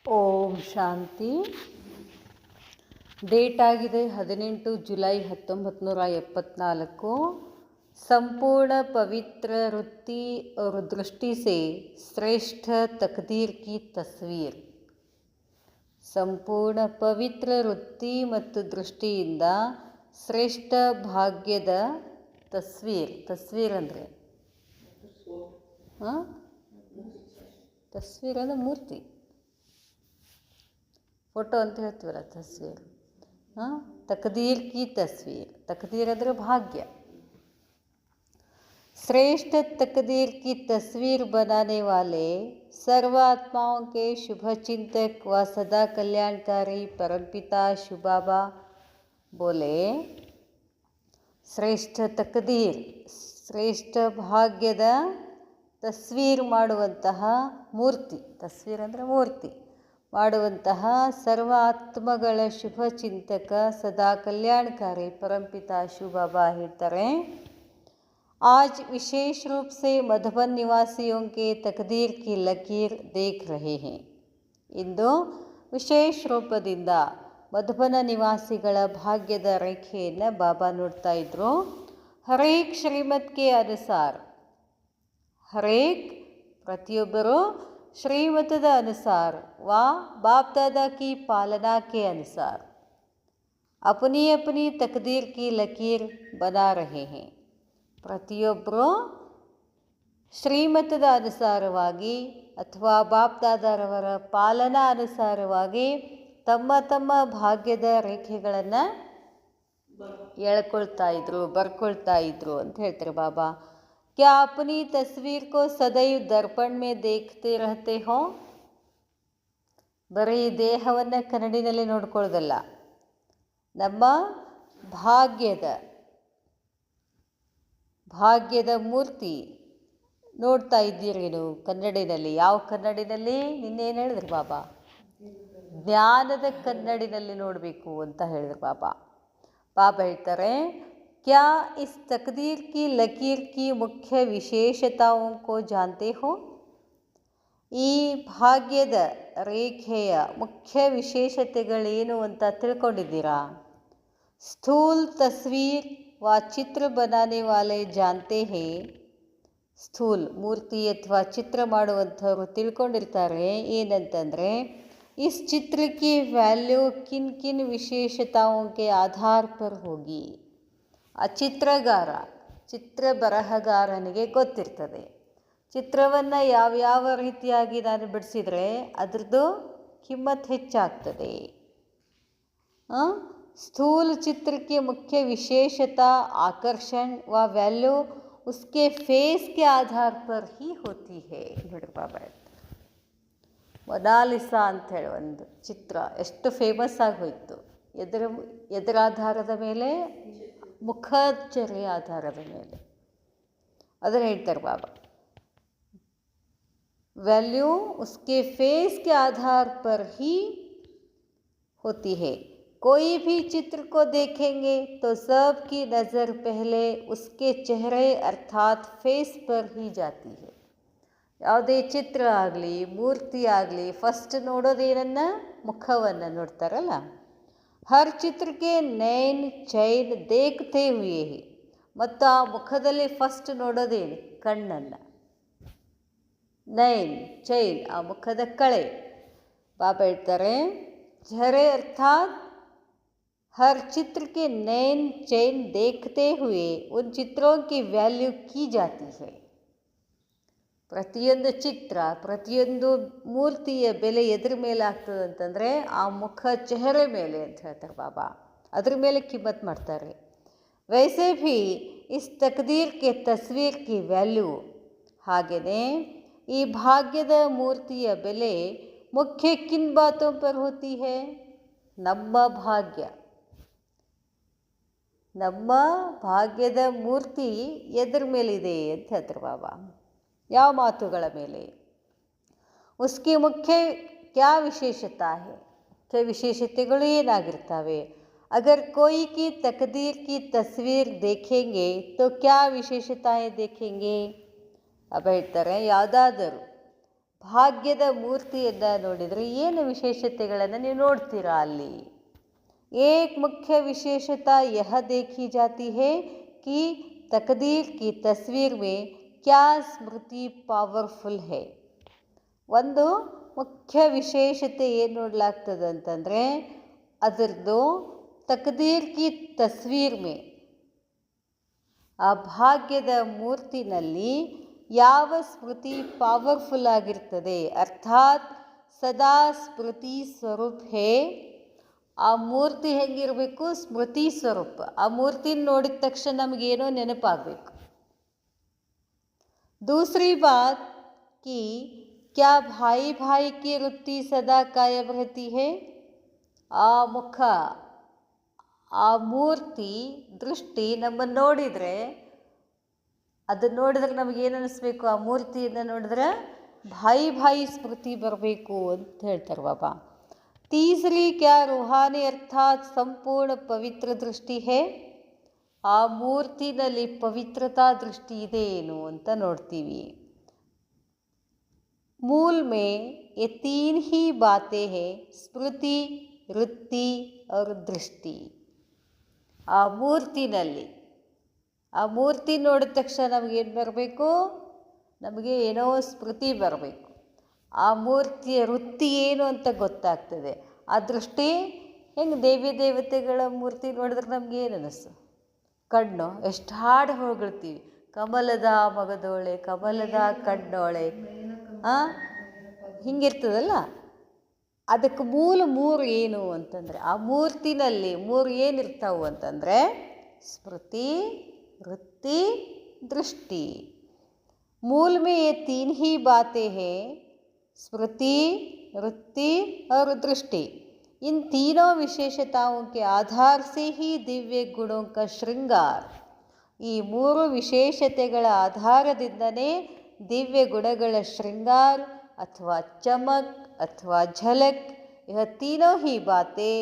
ಓಂ ಶಾಂತಿ. Date ಆಗಿದೆ 18 July 1974. संपूर्ण पवित्र वृत्ति और दृष्टि से श्रेष्ठ तकदीर की तस्वीर. ಸಂಪೂರ್ಣ ಪವಿತ್ರ ವೃತ್ತಿ ಮತ್ತು ದೃಷ್ಟಿಯಿಂದ ಶ್ರೇಷ್ಠ ಭಾಗ್ಯದ ತಸ್ವೀರ್ ಅಂದರೆ ತಸ್ವೀರ್ ಅಂದರೆ ಮೂರ್ತಿ, ಫೋಟೋ ಅಂತ ಹೇಳ್ತೀವಲ್ಲ ತಸ್ವೀರ್. ತಕದೀರ್ ಕಿ ತಸ್ವೀರ್, ತಕದೀರ್ ಅಂದರೆ ಭಾಗ್ಯ. श्रेष्ठ तकदीर की तस्वीर बनाने वाले सर्व आत्माओं के शुभ चिंतक व सदा कल्याणकारी परमपिता शिव बाबा बोले, ಶ್ರೇಷ್ಠ ತಕದೀರ್, ಶ್ರೇಷ್ಠ ಭಾಗ್ಯದ ತಸ್ವೀರ್ ಮಾಡುವಂತಹ ಮೂರ್ತಿ, ತಸ್ವೀರ್ ಅಂದರೆ ಮೂರ್ತಿ ಮಾಡುವಂತಹ ಸರ್ವ ಆತ್ಮಗಳ ಶುಭ ಚಿಂತಕ ಸದಾ ಕಲ್ಯಾಣಕಾರಿ ಪರಂಪಿತಾ ಶಿವ ಬಾಬಾ ಹೇಳ್ತಾರೆ, आज विशेष रूप से मधुबन निवासियों के तकदीर की लकीर देख रहे हैं. ಇಂದು ವಿಶೇಷ ರೂಪದಿಂದ ಮಧುಬನ ನಿವಾಸಿಗಳ ಭಾಗ್ಯದ ರೇಖೆಯನ್ನು ಬಾಬಾ ನೋಡ್ತಾ ಇದ್ರು. ಹರೇಕ್ ಶ್ರೀಮತ್ಗೆ ಅನುಸಾರ, ಹರೇಕ್ ಪ್ರತಿಯೊಬ್ಬರು ಶ್ರೀಮತದ ಅನುಸಾರ ವಾ बाप दादा की पालना के अनुसार अपनी अपनी तकदीर की लकीर बना रहे हैं. ಪ್ರತಿಯೊಬ್ಬರು ಶ್ರೀಮತದ ಅನುಸಾರವಾಗಿ ಅಥವಾ ಬಾಪ್ ದಾದಾರವರ ಪಾಲನಾ ಅನುಸಾರವಾಗಿ ತಮ್ಮ ತಮ್ಮ ಭಾಗ್ಯದ ರೇಖೆಗಳನ್ನು ಬರ್ಕೊಳ್ತಾ ಇದ್ರು ಅಂತ ಹೇಳ್ತಾರೆ ಬಾಬಾ. ಕ್ಯಾ ಅಪನಿ ತಸ್ವೀರ್ ಕೋ ಸದೈವ್ ದರ್ಪಣ್ ಮೇ ದೇಖ್ತೆ ರಹತೆ ಹೋ. ಬರೀ ದೇಹವನ್ನು ಕನ್ನಡಿನಲ್ಲಿ ನೋಡ್ಕೊಳ್ಳೋದಲ್ಲ, ನಮ್ಮ ಭಾಗ್ಯದ ಮೂರ್ತಿ ನೋಡ್ತಾ ಇದ್ದೀರೇನು ಕನ್ನಡಿನಲ್ಲಿ. ಯಾವ ಕನ್ನಡಿನಲ್ಲಿ? ನಿನ್ನೇನು ಹೇಳಿದ್ರು ಬಾಬಾ? ಜ್ಞಾನದ ಕನ್ನಡಿನಲ್ಲಿ ನೋಡಬೇಕು ಅಂತ ಹೇಳಿದ್ರು ಬಾಬಾ. ಬಾಬಾ ಹೇಳ್ತಾರೆ, ಕ್ಯಾ ಇಸ್ ತಕದೀರ್ ಕಿ ಲಕೀರ್ ಕಿ ಮುಖ್ಯ ವಿಶೇಷತಾओं को जानते हो. ಈ ಭಾಗ್ಯದ ರೇಖೆಯ ಮುಖ್ಯ ವಿಶೇಷತೆಗಳೇನು ಅಂತ ತಿಳ್ಕೊಂಡಿದ್ದೀರಾ? ಸ್ಥೂಲ್ ತಸ್ವೀರ್ ವ ಚಿತ್ರ बनाने वाले जानते हैं. ಸ್ಥೂಲ್ ಮೂರ್ತಿ ಅಥವಾ ಚಿತ್ರ ಮಾಡುವಂಥವ್ರು ತಿಳ್ಕೊಂಡಿರ್ತಾರೆ ಏನಂತಂದರೆ, ಇಸ್ ಚಿತ್ರ ಕಿ ವ್ಯಾಲ್ಯೂ ಕಿನ್ ಕಿನ್ ವಿಶೇಷತಾओं के आधार पर होगी. ಆ ಚಿತ್ರ ಬರಹಗಾರನಿಗೆ ಗೊತ್ತಿರ್ತದೆ, ಚಿತ್ರವನ್ನು ಯಾವ್ಯಾವ ರೀತಿಯಾಗಿ ನಾನು ಬಿಡಿಸಿದರೆ ಅದರದ್ದು ಕಿಮ್ಮತ್ತು ಹೆಚ್ಚಾಗ್ತದೆ. स्थूल चित्र की मुख्य विशेषता आकर्षण व वैल्यू उसके फेस के आधार पर ही होती है. ನೋಡಿ ಬಾಬಾ ಹೇಳ್ತಾರೆ, ಮೊನಾಲಿಸಾ ಅಂಥೇಳಿ ಒಂದು ಚಿತ್ರ ಎಷ್ಟು ಫೇಮಸ್ ಆಗೋಯ್ತು. ಎದರ ಆಧಾರದ ಮೇಲೆ? ಮುಖಚರ್ಯ ಆಧಾರದ ಮೇಲೆ. ಅದನ್ನು ಹೇಳ್ತಾರೆ ಬಾಬಾ, वैल्यू उसके फेस के आधार पर ही होती है. कोई भी चित्र को देखेंगे तो सबकी नज़र पहले उसके चेहरे अर्थात फेस पर ही जाती है. ಯಾವುದೇ ಚಿತ್ರ ಆಗಲಿ ಮೂರ್ತಿ ಆಗಲಿ ಫಸ್ಟ್ ನೋಡೋದೇನನ್ನ? ಮುಖವನ್ನು ನೋಡ್ತಾರಲ್ಲ. ಹರ್ ಚಿತ್ರಕ್ಕೆ ನೈನ್ ಚೈನ್ ದೇಖ್ತೆ ಹುಯೇ ಹಿ. ಮತ್ತು ಆ ಮುಖದಲ್ಲಿ ಫಸ್ಟ್ ನೋಡೋದೇನು? ಕಣ್ಣನ್ನು. ನೈನ್ ಚೈನ್, ಆ ಮುಖದ ಕಳೆ. ಬಾಬಾ ಹೇಳ್ತಾರೆ, ಚಹರೆ ಅರ್ಥಾತ್ हर चित्र के नैन चैन देखते हुए उन चित्रों की वैल्यू की जाती है. ಪ್ರತಿಯೊಂದು ಚಿತ್ರ, ಪ್ರತಿಯೊಂದು ಮೂರ್ತಿಯ ಬೆಲೆ ಎದ್ರ ಮೇಲೆ ಆಗ್ತದೆ ಅಂತಂದರೆ ಆ ಮುಖ ಚೆಹರೆ ಮೇಲೆ ಅಂತ ಹೇಳ್ತಾರೆ ಬಾಬಾ. ಅದ್ರ ಮೇಲೆ ಕಿಮ್ಮತ್ ಮಾಡ್ತಾರೆ. ವೈಸೆ ಭಿ is ತಕದೀರ್ K Tasveer Ki value, ಹಾಗೆಯೇ ಈ ಭಾಗ್ಯದ ಮೂರ್ತಿಯ ಬೆಲೆ ಮುಖ್ಯ ಕಿನ್ ಬಾತೋಂ ಪರ್ ಹೋತಿ ಹೈ. ನಮ್ಮ ಭಾಗ್ಯದ ಮೂರ್ತಿ ಎದ್ರ ಮೇಲಿದೆ ಅಂತ ಹೇಳ್ತಾರೆ ಬಾಬಾ. ಯಾವ ಮಾತುಗಳ ಮೇಲೆ? ಉಸ್ಕಿ ಮುಖ್ಯ ಕ್ಯಾ ವಿಶೇಷತಾ ಹೈ. ಮುಖ್ಯ ವಿಶೇಷತೆಗಳು ಏನಾಗಿರ್ತವೆ? ಅಗರ್ ಕೋಯಿ ಕಿ ತಕದೀರ್ ಕಿ ತಸ್ವೀರ್ ದೇಖೆಂಗೆ ತೋ ಕ್ಯಾ ವಿಶೇಷತಾಯೇ ದೇಖೆಂಗೆ. ಬಾಬಾ ಹೇಳ್ತಾರೆ, ಯಾವುದಾದರೂ ಭಾಗ್ಯದ ಮೂರ್ತಿಯನ್ನು ನೋಡಿದರೆ ಏನು ವಿಶೇಷತೆಗಳನ್ನು ನೀವು ನೋಡ್ತೀರಾ ಅಲ್ಲಿ? एक मुख्य विशेषता यह देखी जाती है कि तकदीर की तस्वीर में क्या स्मृति पावरफुल है. ಒಂದು ಮುಖ್ಯ ವಿಶೇಷತೆ ಏನು ನೋಡಲಾಗ್ತದೆ ಅಂತಂದರೆ ಅದರದ್ದು ತಕದೀರ್ ಕಿ ತಸ್ವೀರ್ ಮೇ, ಆ ಭಾಗ್ಯದ ಮೂರ್ತಿನಲ್ಲಿ ಯಾವ ಸ್ಮೃತಿ ಪವರ್ಫುಲ್ ಆಗಿರ್ತದೆ, ಅರ್ಥಾತ್ ಸದಾ ಸ್ಮೃತಿ ಸ್ವರೂಪ್ ಹೇ. ಆ ಮೂರ್ತಿ ಹೆಂಗಿರಬೇಕು? ಸ್ಮೃತಿ ಸ್ವರೂಪ. ಆ ಮೂರ್ತಿನ ನೋಡಿದ ತಕ್ಷಣ ನಮಗೇನೋ ನೆನಪಾಗಬೇಕು. दूसरी बात कि क्या भाई भाई की वृत्ति सदा कायम रहती है. ಆ ಮುಖ, ಆ ಮೂರ್ತಿ ದೃಷ್ಟಿ ನಮ್ಮನ್ನು ನೋಡಿದರೆ, ಅದನ್ನು ನೋಡಿದ್ರೆ ನಮಗೇನು ಅನ್ನಿಸ್ಬೇಕು? ಆ ಮೂರ್ತಿಯನ್ನು ನೋಡಿದ್ರೆ ಭಾಯಿ ಭಾಯಿ ಸ್ಮೃತಿ ಬರಬೇಕು ಅಂತ ಹೇಳ್ತಾರೆ ಬಾಬಾ. तीसरी क्या रूहानी अर्थात संपूर्ण पवित्र दृष्टि है. ಆ ಮೂರ್ತಿನಲ್ಲಿ ಪವಿತ್ರತಾ ದೃಷ್ಟಿ ಇದೆ ಏನು ಅಂತ ನೋಡ್ತೀವಿ. मूल में ये तीन ही बातें हैं, स्मृति, वृत्ति और दृष्टि. ಆ ಮೂರ್ತಿನಲ್ಲಿ, ಆ ಮೂರ್ತಿ ನೋಡಿದ ತಕ್ಷಣ ನಮಗೇನು ಬರಬೇಕು? ನಮಗೆ ಏನೋ ಸ್ಮೃತಿ ಬರಬೇಕು. ಆ ಮೂರ್ತಿಯ ವೃತ್ತಿ ಏನು ಅಂತ ಗೊತ್ತಾಗ್ತದೆ. ಆ ದೃಷ್ಟಿ ಹೆಂಗೆ? ದೇವಿ ದೇವತೆಗಳ ಮೂರ್ತಿ ನೋಡಿದ್ರೆ ನಮ್ಗೆ ಏನು ಅನ್ನಿಸ್ತು? ಕಣ್ಣು ಎಷ್ಟು ಹಾಡು ಹೊಗಳ್ತೀವಿ, ಕಮಲದ ಮಗದೋಳೆ, ಕಮಲದ ಕಣ್ಣೋಳೆ, ಹಿಂಗಿರ್ತದಲ್ಲ. ಅದಕ್ಕೆ ಮೂರು ಏನು ಅಂತಂದರೆ, ಆ ಮೂರ್ತಿನಲ್ಲಿ ಮೂರು ಏನಿರ್ತಾವು ಅಂತಂದರೆ ಸ್ಮೃತಿ, ವೃತ್ತಿ, ದೃಷ್ಟಿ. मूल में ये तीन ही बातें हैं, स्मृति, वृत्ति और दृष्टि. इन तीनों विशेषताओं के आधार से ही दिव्य गुणों का श्रृंगार. ಈ ಮೂರು ವಿಶೇಷತೆಗಳ ಆಧಾರದಿಂದನೇ ದಿವ್ಯ ಗುಣಗಳ ಶೃಂಗಾರ ಅಥವಾ ಚಮಕ್ ಅಥವಾ ಝಲಕ್, यह तीनों ही बातें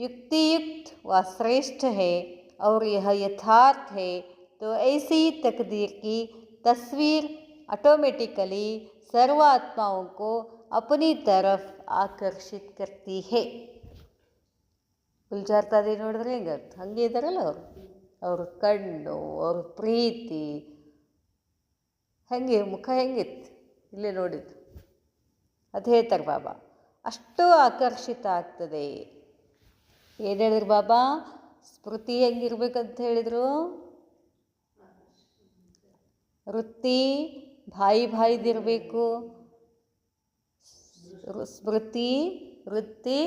युक्तियुक्त व श्रेष्ठ है और यह यथार्थ है. तो ऐसी तकदीर की तस्वीर ऑटोमेटिकली सर्व आत्माओं को अपनी तरफ आकर्षित करती है. ಉಲ್ಜಾರ್ತಾ ಇದೆ ನೋಡಿದ್ರೆ ಹೆಂಗರ್ಥ? ಹಂಗೆ ಇದ್ದಾರಲ್ಲ ಅವರು. ಅವ್ರ ಕಣ್ಣು, ಅವ್ರ ಪ್ರೀತಿ ಹೆಂಗೆ, ಮುಖ ಹೆಂಗಿತ್ತು ಇಲ್ಲೇ ನೋಡಿದ್ದು. ಅದು ಹೇಳ್ತಾರೆ ಬಾಬಾ, ಅಷ್ಟು ಆಕರ್ಷಿತ ಆಗ್ತದೆ. ಏನು ಹೇಳಿದ್ರು ಬಾಬಾ? ಸ್ಮೃತಿ ಹೆಂಗಿರ್ಬೇಕಂತ ಹೇಳಿದರು? ವೃತ್ತಿ ಭಾಯಿ ಭಾಯಿದಿರಬೇಕು, ಸ್ಮೃತಿ, ವೃತ್ತಿ,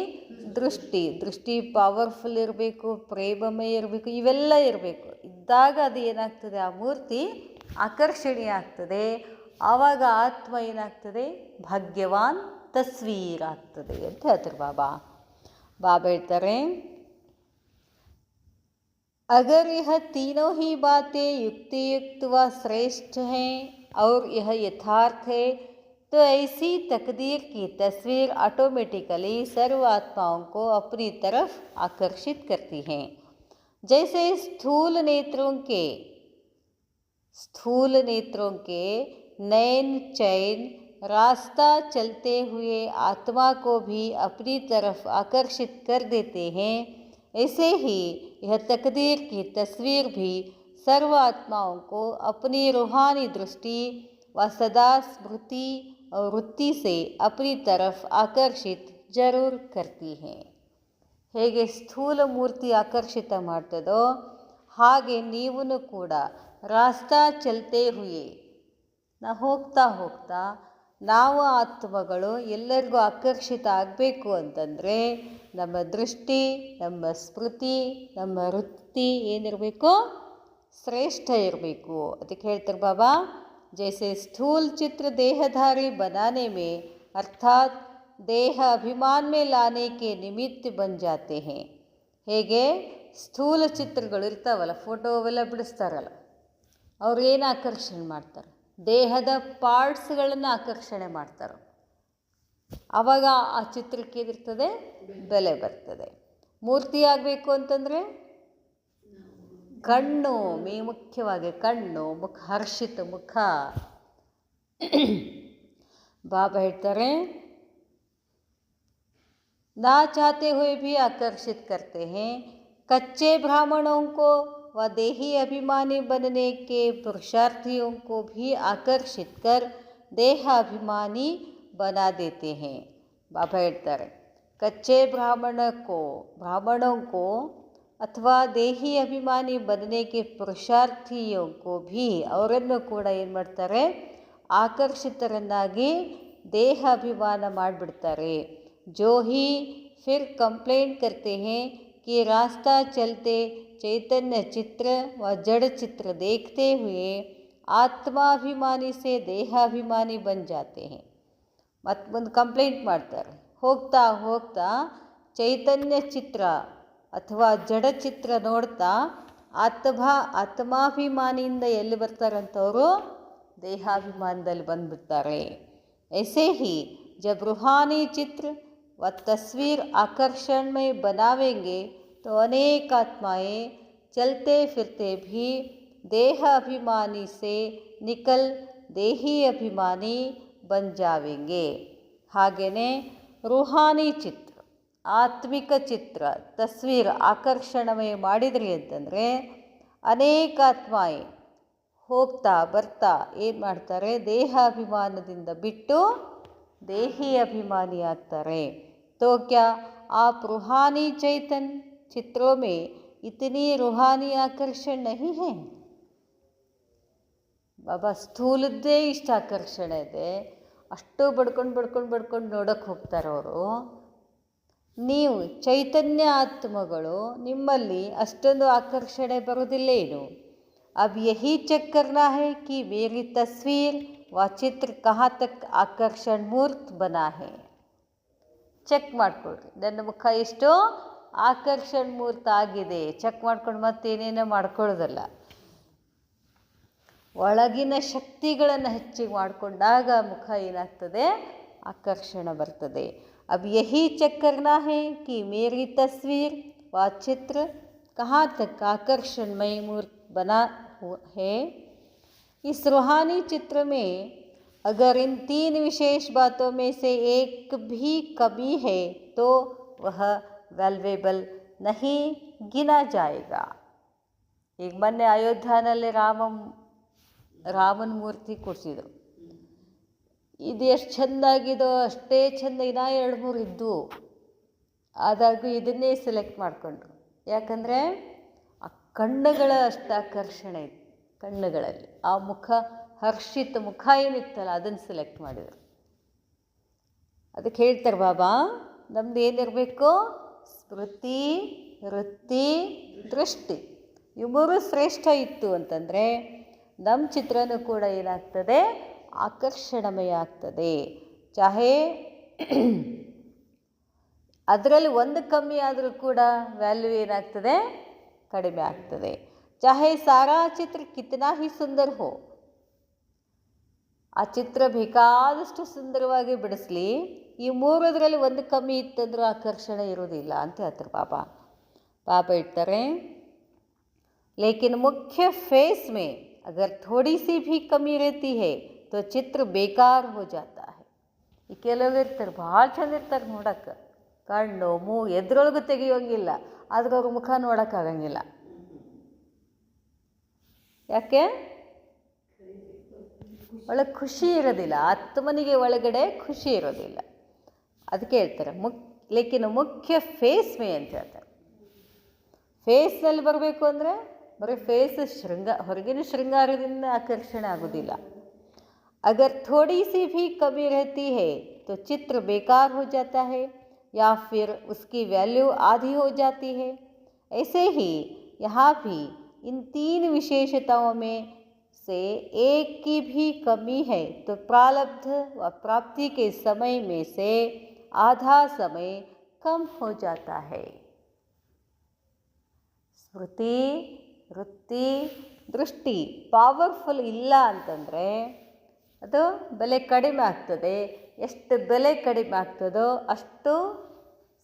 ದೃಷ್ಟಿ ಪವರ್ಫುಲ್ ಇರಬೇಕು, ಪ್ರೇಮಮಯ ಇರಬೇಕು, ಇವೆಲ್ಲ ಇರಬೇಕು. ಇದ್ದಾಗ ಅದು ಏನಾಗ್ತದೆ? ಆ ಮೂರ್ತಿ ಆಕರ್ಷಣೀಯ ಆಗ್ತದೆ. ಆವಾಗ ಆತ್ಮ ಏನಾಗ್ತದೆ? ಭಾಗ್ಯವಾನ್ ತಸ್ವೀರ್ ಆಗ್ತದೆ ಅಂತ ಹೇಳ್ತಾರೆ ಬಾಬಾ. ಹೇಳ್ತಾರೆ, अगर यह तीनों ही बातें युक्तियुक्त व श्रेष्ठ हैं और यह यथार्थ है, तो ऐसी तकदीर की तस्वीर ऑटोमेटिकली सर्व आत्माओं को अपनी तरफ आकर्षित करती हैं. जैसे स्थूल नेत्रों के नैन चैन रास्ता चलते हुए आत्मा को भी अपनी तरफ आकर्षित कर देते हैं, ऐसे ही यह तकदीर की तस्वीर भी सर्व आत्माओं को अपनी रूहानी दृष्टि व सदा स्मृति और वृत्ति से अपनी तरफ आकर्षित जरूर करती है. ಹೇಗೆ ಸ್ಥೂಲ ಮೂರ್ತಿ ಆಕರ್ಷಿತ ಮಾಡ್ತದೋ ಹಾಗೆ ನೀವೂ ಕೂಡ ರಾಸ್ತಾ ಚಲ್ತೆ ಹುಯೆ, ಹೋಗ್ತಾ ಹೋಗ್ತಾ ನಾವು ಆತ್ಮಗಳು ಎಲ್ಲರಿಗೂ ಆಕರ್ಷಿತ ಆಗಬೇಕು ಅಂತಂದರೆ ನಮ್ಮ ದೃಷ್ಟಿ, ನಮ್ಮ ಸ್ಮೃತಿ, ನಮ್ಮ ವೃತ್ತಿ ಏನಿರಬೇಕು? ಶ್ರೇಷ್ಠ ಇರಬೇಕು. ಅದಕ್ಕೆ ಹೇಳ್ತಾರೆ ಬಾಬಾ, जैसे स्थूल चित्र देहधारी बनाने में अर्थात देह अभिमान में लाने के निमित्त बन जाते हैं. ಹೇಗೆ ಸ್ಥೂಲ ಚಿತ್ರಗಳು ಇರ್ತಾವಲ್ಲ, ಫೋಟೋ ಅವೆಲ್ಲ ಬಿಡಿಸ್ತಾರಲ್ಲ, ಅವ್ರು ಏನು ಆಕರ್ಷಣೆ ಮಾಡ್ತಾರೆ? ದೇಹದ ಪಾರ್ಟ್ಸ್ಗಳನ್ನು ಆಕರ್ಷಣೆ ಮಾಡ್ತಾರೆ. ಆವಾಗ ಆ ಚಿತ್ರಕ್ಕೆ ಏನಿರ್ತದೆ? ಬೆಲೆ ಬರ್ತದೆ. ಮೂರ್ತಿ ಆಗಬೇಕು ಅಂತಂದರೆ ಕಣ್ಣು, ಮುಖ್ಯವಾಗಿ ಕಣ್ಣು, ಮುಖ, ಹರ್ಷಿತ ಮುಖ. ಬಾಬಾ ಹೇಳ್ತಾರೆ, ना चाहते हुए भी आकर्षित करते हैं। कच्चे ब्राह्मणों को व देही अभिमानी बनने के पुरुषार्थियों को भी आकर्षित कर देहाभिमानी बना देते हैं। बाबा ಹೇಳ್ತಾರೆ, कच्चे ब्राह्मणों को अथवा देही अभिमानी बनने के पुरुषार्थियों को भी ಅವರನ್ನು ಕೂಡ ಏನು ಮಾಡ್ತಾರೆ, ಆಕರ್ಷಿತರನ್ನಾಗಿ ದೇಹ ಅಭಿಮಾನ ಮಾಡಿಬಿಡ್ತಾರೆ। जो ही फिर कंप्लेंट करते हैं कि रास्ता चलते चैतन्य चित्र व जड़ चित्र देखते हुए आत्माभिमानी से देहाभिमानी बन जाते हैं। ಮತ್ತು ಒಂದು ಕಂಪ್ಲೇಂಟ್ ಮಾಡ್ತಾರೆ, ಹೋಗ್ತಾ ಹೋಗ್ತಾ ಚೈತನ್ಯ ಚಿತ್ರ ಅಥವಾ ಜಡ ಚಿತ್ರ ನೋಡ್ತಾ ಆತ್ಮಾಭಿಮಾನಿಯಿಂದ ಎಲ್ಲಿ ಬರ್ತಾರಂತವರು ದೇಹಾಭಿಮಾನದಲ್ಲಿ ಬಂದುಬಿಡ್ತಾರೆ। ऐसे ही जब रूहानी चित्र व तस्वीर आकर्षण में बनावेंगे तो अनेक आत्माएं चलते फिरते भी देह अभिमानी से निकल देही अभिमानी बन जावेंगे। ಹಾಗೆಯೇ ರೂಹಾನಿ ಚಿತ್ರ, ಆತ್ಮಿಕ ಚಿತ್ರ, ತಸ್ವೀರ್ ಆಕರ್ಷಣಮಯ ಮಾಡಿದ್ರಿ ಅಂತಂದರೆ ಅನೇಕ ಆತ್ಮಾಯೆ ಹೋಗ್ತಾ ಬರ್ತಾ ಏನು ಮಾಡ್ತಾರೆ, ದೇಹಾಭಿಮಾನದಿಂದ ಬಿಟ್ಟು देही अभिमानी ಆಗ್ತಾರೆ। तो क्या आप रूहानी चैतन चित्रों में इतनी रूहानी आकर्षण नहीं है? ಬಾಬಾ ಸ್ಥೂಲದ್ದೇ ಇಷ್ಟ ಆಕರ್ಷಣೆ ಇದೆ, ಅಷ್ಟು ಬಡ್ಕೊಂಡು ನೋಡೋಕ್ಕೆ ಹೋಗ್ತಾರೆ ಅವರು। ನೀವು ಚೈತನ್ಯ ಆತ್ಮಗಳು, ನಿಮ್ಮಲ್ಲಿ ಅಷ್ಟೊಂದು ಆಕರ್ಷಣೆ ಬರೋದಿಲ್ಲ ಏನು? अब यही चेक करना है कि मेरी तस्वीर व चित्र कहाँ तक आकर्षण मूर्त बना है। ಚೆಕ್ ಮಾಡ್ಕೊಳ್ರಿ, ನನ್ನ ಮುಖ ಎಷ್ಟು ಆಕರ್ಷಣ ಮೂರ್ತ ಆಗಿದೆ, ಚೆಕ್ ಮಾಡ್ಕೊಂಡು ಮತ್ತೇನೇನೋ ಮಾಡ್ಕೊಳ್ಳೋದಲ್ಲ। ಒಳಗಿನ ಶಕ್ತಿಗಳನ್ನು ಹೆಚ್ಚಿಗೆ ಮಾಡಿಕೊಂಡಾಗ ಮುಖ ಏನಾಗ್ತದೆ, ಆಕರ್ಷಣ ಬರ್ತದೆ। अब यही चेक करना है कि मेरी तस्वीर व चित्र कहाँ तक आकर्षणमय मूर्त बना है। इस रूहानी चित्र में अगर इन 3 विशेष बातों में से एक भी कमी है तो वह वैल्युएबल नहीं गिना जाएगा। ಈಗ ಮೊನ್ನೆ ಅಯೋಧ್ಯೆಯಲ್ಲಿ ರಾಮನ ಮೂರ್ತಿ ಕೊಡಿಸಿದರು, ಇದು ಎಷ್ಟು ಚೆಂದಾಗಿದೋ ಅಷ್ಟೇ ಚೆಂದ ಇನ್ನೂ 2-3 ಇದ್ದು, ಆದಾಗೂ ಇದನ್ನೇ ಸೆಲೆಕ್ಟ್ ಮಾಡಿಕೊಂಡ್ರು। ಯಾಕಂದರೆ ಆ ಕಣ್ಣುಗಳ ಅಷ್ಟು ಆಕರ್ಷಣೆ ಇದೆ, ಕಣ್ಣುಗಳಲ್ಲಿ ಆ ಮುಖ, ಹರ್ಷಿತ ಮುಖ ಏನಿತ್ತಲ್ಲ ಅದನ್ನು ಸೆಲೆಕ್ಟ್ ಮಾಡಿದರು। ಅದಕ್ಕೆ ಹೇಳ್ತಾರೆ ಬಾಬಾ, ನಮ್ದು ಏನಿರಬೇಕು, ಸ್ಮೃತಿ, ವೃತ್ತಿ, ದೃಷ್ಟಿ, ಇವು 3 ಶ್ರೇಷ್ಠ ಇತ್ತು ಅಂತಂದರೆ ನಮ್ಮ ಚಿತ್ರನೂ ಕೂಡ ಏನಾಗ್ತದೆ, ಆಕರ್ಷಣಮಯ ಆಗ್ತದೆ। ಚಾಹೆ ಅದರಲ್ಲಿ ಒಂದು ಕಮ್ಮಿ ಆದರೂ ಕೂಡ ವ್ಯಾಲ್ಯೂ ಏನಾಗ್ತದೆ, ಕಡಿಮೆ ಆಗ್ತದೆ। ಚಾಹೆ ಸಾರಾ ಚಿತ್ರ ಕಿತನಾ ಹಿ ಸುಂದರ ಹೋ, ಆ ಚಿತ್ರ ಬೇಕಾದಷ್ಟು ಸುಂದರವಾಗಿ ಬಿಡಿಸ್ಲಿ, ಈ 3 ಒಂದು ಕಮ್ಮಿ ಇತ್ತಂದ್ರೂ ಆಕರ್ಷಣೆ ಇರೋದಿಲ್ಲ ಅಂತ ಹೇಳ್ತಾರೆ ಬಾಬಾ। ಬಾಬಾ ಹೇಳ್ತಾರೆ, लेकिन मुख्य फेस में अगर थोड़ी सी भी कमी रहती है तो चित्र बेकार हो जाता है। ಈ ಕೆಲವರು ಇರ್ತಾರೆ, ಭಾಳ ಚಂದ ಇರ್ತಾರೆ ನೋಡೋಕ್ಕೆ, ಕಣ್ಣು ಮೂಗು ಎದ್ರೊಳಗೂ ತೆಗಿಯೋಂಗಿಲ್ಲ, ಆದ್ರೆ ಅವ್ರ ಮುಖ ನೋಡೋಕ್ಕಾಗಂಗಿಲ್ಲ। ಯಾಕೆ? ಒಳಗೆ ಖುಷಿ ಇರೋದಿಲ್ಲ, ಆತ್ಮನಿಗೆ ಒಳಗಡೆ ಖುಷಿ ಇರೋದಿಲ್ಲ। ಅದಕ್ಕೆ ಹೇಳ್ತಾರೆ ಲೇಕಿನ್ ಮುಖ್ಯ ಫೇಸ್ ಮೇ ಅಂತ ಹೇಳ್ತಾರೆ। ಫೇಸ್ನಲ್ಲಿ ಬರಬೇಕು ಅಂದರೆ ಬರೀ ಫೇಸ್ ಹೊರಗಿನ ಶೃಂಗಾರದಿಂದ ಆಕರ್ಷಣೆ ಆಗೋದಿಲ್ಲ। अगर थोड़ी सी भी कमी रहती है तो चित्र बेकार हो जाता है या फिर उसकी वैल्यू आधी हो जाती है। ऐसे ही यहाँ भी इन 3 विशेषताओं में से एक की भी कमी है तो प्रारब्ध व प्राप्ति के समय में से आधा समय कम हो जाता है। ಸ್ಮೃತಿ, ವೃತ್ತಿ, ದೃಷ್ಟಿ ಪವರ್ಫುಲ್ ಇಲ್ಲ ಅಂತಂದರೆ ಅದು ಬೆಲೆ ಕಡಿಮೆ ಆಗ್ತದೆ। ಎಷ್ಟು ಬೆಲೆ ಕಡಿಮೆ ಆಗ್ತದೋ ಅಷ್ಟು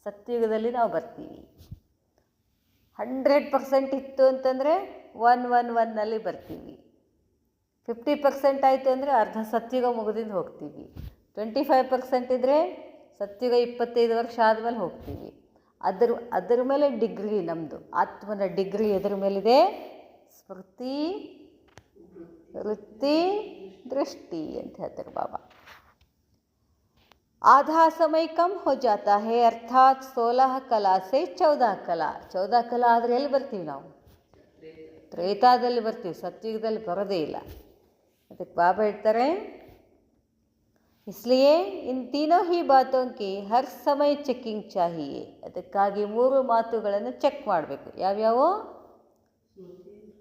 ಸತ್ಯುಗದಲ್ಲಿ ನಾವು ಬರ್ತೀವಿ। 100% ಇತ್ತು ಅಂತಂದರೆ 111ನಲ್ಲಿ ಬರ್ತೀವಿ। 50% ಆಯಿತು ಅಂದರೆ ಅರ್ಧ ಸತ್ಯುಗ ಮುಗಿದಿಂದ ಹೋಗ್ತೀವಿ। 25% ಇದ್ದರೆ ಸತ್ಯುಗ 25 ವರ್ಷ ಆದಮೇಲೆ ಹೋಗ್ತೀವಿ. ಅದರ ಮೇಲೆ ಡಿಗ್ರಿ ನಮ್ಮದು ಆತ್ಮನ ಡಿಗ್ರಿ ಎದ್ರ ಮೇಲಿದೆ? ಸ್ಮೃತಿ, ವೃತ್ತಿ, दृष्टि ಅಂತ ಹೇಳ್ತಾರೆ ಬಾಬಾ. आधा समय कम हो जाता है अर्थात 16 कला से 14 कला. 14 कला ಆದರೆ ಎಲ್ಲಿ ಬರ್ತೀವಿ ನಾವು? ತ್ರೇತಾದಲ್ಲಿ ಬರ್ತೀವಿ, ಸತ್ಯುಗದಲ್ಲಿ ಬರೋದೇ ಇಲ್ಲ. ಅದಕ್ಕೆ ಬಾಬಾ ಹೇಳ್ತಾರೆ, इसलिए इन तीनों ही बातों की हर समय ಚೆಕ್ಕಿಂಗ್ चाहिए. ಅದಕ್ಕಾಗಿ 3 ಮಾತುಗಳನ್ನು ಚೆಕ್ ಮಾಡಬೇಕು. ಯಾವ್ಯಾವು?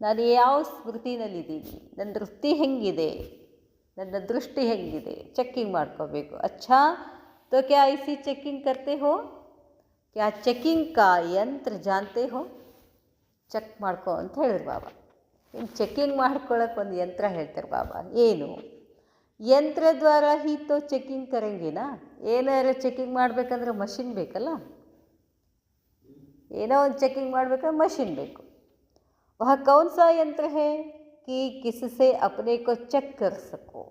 ನಾನು ಯಾವ ಸ್ಮೃತಿನಲ್ಲಿದ್ದೀನಿ, ನನ್ನ ವೃತ್ತಿ ಹೆಂಗಿದೆ, ನನ್ನ ದೃಷ್ಟಿ ಹೆಂಗಿದೆ, ಚೆಕ್ಕಿಂಗ್ ಮಾಡ್ಕೋಬೇಕು. ಅಚ್ಚಾ तो क्या इसी चेकिंग करते हो? क्या चेकिंग का यंत्र जानते हो? ಚೆಕ್ ಮಾಡ್ಕೊ ಅಂತ ಹೇಳಿದ್ರು ಬಾಬಾ. ಇನ್ನು ಚೆಕ್ಕಿಂಗ್ ಮಾಡ್ಕೊಳ್ಳೋಕೆ ಒಂದು ಯಂತ್ರ ಹೇಳ್ತಾರೆ ಬಾಬಾ. ಏನು? ಯಂತ್ರ ದ್ವಾರ ಹಿ ತೋ ಚೆಕ್ಕಿಂಗ್ ಕರೆಂಗಿನ. ಏನಾರು ಚೆಕ್ಕಿಂಗ್ ಮಾಡಬೇಕಂದ್ರೆ ಮಷಿನ್ ಬೇಕಲ್ಲ, ಏನೋ ಒಂದು ಚೆಕ್ಕಿಂಗ್ ಮಾಡಬೇಕಂದ್ರೆ ಮಷಿನ್ ಬೇಕು. वह कौन सा यंत्र है कि किससे अपने को ಚೆಕ್ कर सको?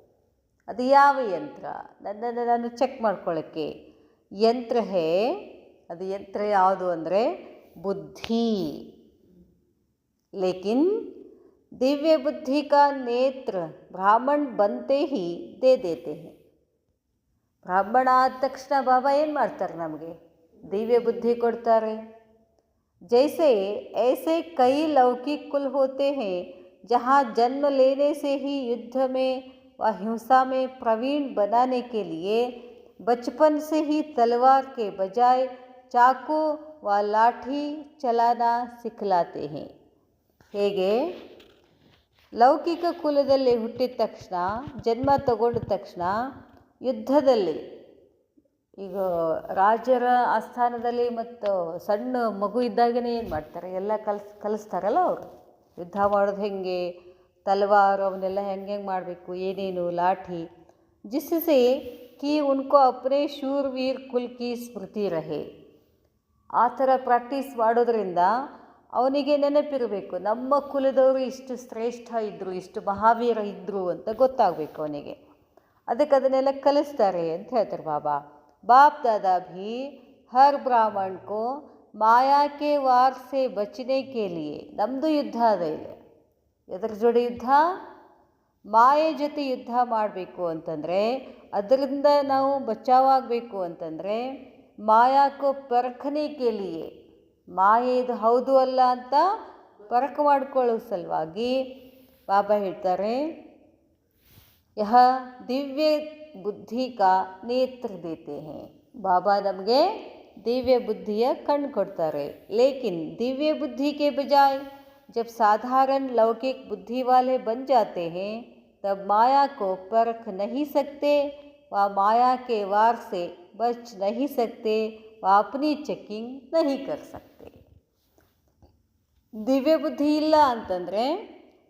ಅದು ಯಾವ ಯಂತ್ರ? ನನ್ನನ್ನು ನಾನು ಚೆಕ್ ಮಾಡ್ಕೊಳ್ಳೋಕ್ಕೆ ಯಂತ್ರ ಹೇ. ಅದು ಯಂತ್ರ ಯಾವುದು ಅಂದರೆ ಬುದ್ಧಿ. ಲೇಕಿನ್ ದಿವ್ಯ ಬುದ್ಧಿ ಕಾ ನೇತ್ರ ಬ್ರಾಹ್ಮಣ್ ಬಂತೆ ಹಿ ದೇ ದೇತೆ ಹೇ. ಬ್ರಾಹ್ಮಣ ಆದ ತಕ್ಷಣ ಬಾಬಾ ಏನು ಮಾಡ್ತಾರೆ? ನಮಗೆ ದಿವ್ಯ ಬುದ್ಧಿ ಕೊಡ್ತಾರೆ. जैसे ऐसे कई लौकिक कुल होते हैं जहाँ जन्म लेने से ही युद्ध में व हिंसा में प्रवीण बनाने के लिए बचपन से ही तलवार के बजाय चाकू व लाठी चलाना सिखलाते हैं. ಹೇಗೆ ಲೌಕಿಕ ಕುಲದಲ್ಲಿ ಹುಟ್ಟಿದ ತಕ್ಷಣ, ಜನ್ಮ ತಗೊಂಡ ತಕ್ಷಣ ಯುದ್ಧದಲ್ಲಿ, ಈಗ ರಾಜರ ಆಸ್ಥಾನದಲ್ಲಿ ಮತ್ತು ಸಣ್ಣ ಮಗು ಇದ್ದಾಗನೇ ಏನು ಮಾಡ್ತಾರೆ? ಎಲ್ಲ ಕಲಿಸ್ತಾರಲ್ಲ ಅವರು. ಯುದ್ಧ ಮಾಡೋದು ಹೆಂಗೆ, ತಲವಾರು ಅವನ್ನೆಲ್ಲ ಹೆಂಗೆ ಮಾಡಬೇಕು, ಏನೇನು ಲಾಠಿ, ಜಿಸ್ಸೆ ಕಿ ಉನ್ಕೋ ಅಪ್ನೇ ಶೂರ್ವೀರ್ ಕುಲ್ ಕಿ ಸ್ಮೃತಿ ರಹೆ. ಆ ಥರ ಪ್ರಾಕ್ಟೀಸ್ ಮಾಡೋದ್ರಿಂದ ಅವನಿಗೆ ನೆನಪಿರಬೇಕು, ನಮ್ಮ ಕುಲದವರು ಇಷ್ಟು ಶ್ರೇಷ್ಠ ಇದ್ದರು, ಇಷ್ಟು ಮಹಾವೀರ ಇದ್ದರು ಅಂತ ಗೊತ್ತಾಗಬೇಕು ಅವನಿಗೆ. ಅದಕ್ಕೆ ಅದನ್ನೆಲ್ಲ ಕಲಿಸ್ತಾರೆ ಅಂತ ಹೇಳ್ತಾರೆ ಬಾಬಾ. बाप दादा भी हर ब्राह्मण को माया के वार से बचने के लिए, ನಮ್ಮದು ಯುದ್ಧ ಅದ ಇದೆ. ಎದ್ರ ಜೋಡಿ ಯುದ್ಧ? ಮಾಯೆ ಜೊತೆ ಯುದ್ಧ ಮಾಡಬೇಕು ಅಂತಂದರೆ, ಅದರಿಂದ ನಾವು ಬಚಾವಾಗಬೇಕು ಅಂತಂದರೆ, ಮಾಯಾಕೋ ಪರಖನೆ ಕೆ ಲಿಯೆ, ಮಾಯೆ ಇದು ಹೌದು ಅಲ್ಲ ಅಂತ ಪರಖ ಮಾಡಿಕೊಳ್ಳೋ ಸಲುವಾಗಿ ಬಾಬಾ ಹೇಳ್ತಾರೆ, ಯಹ ದಿವ್ಯ ಬುದ್ಧಿ ಕಾ ನೇತ್ರ ದೇತೆ ಹೇ. ಬಾಬಾ ನಮಗೆ ದಿವ್ಯ ಬುದ್ಧಿಯ ಕಣ್ಣು ಕೊಡ್ತಾರೆ. ಲೇಕಿನ್ ದಿವ್ಯ ಬುದ್ಧಿ के बजाय जब साधारण लौकिक बुद्धि वाले बन जाते हैं तब माया को परख नहीं सकते, व माया के वार से बच नहीं सकते, व अपनी चेकिंग नहीं कर सकते. ದಿವ್ಯ ಬುದ್ಧಿ ಇಲ್ಲ ಅಂತಂದರೆ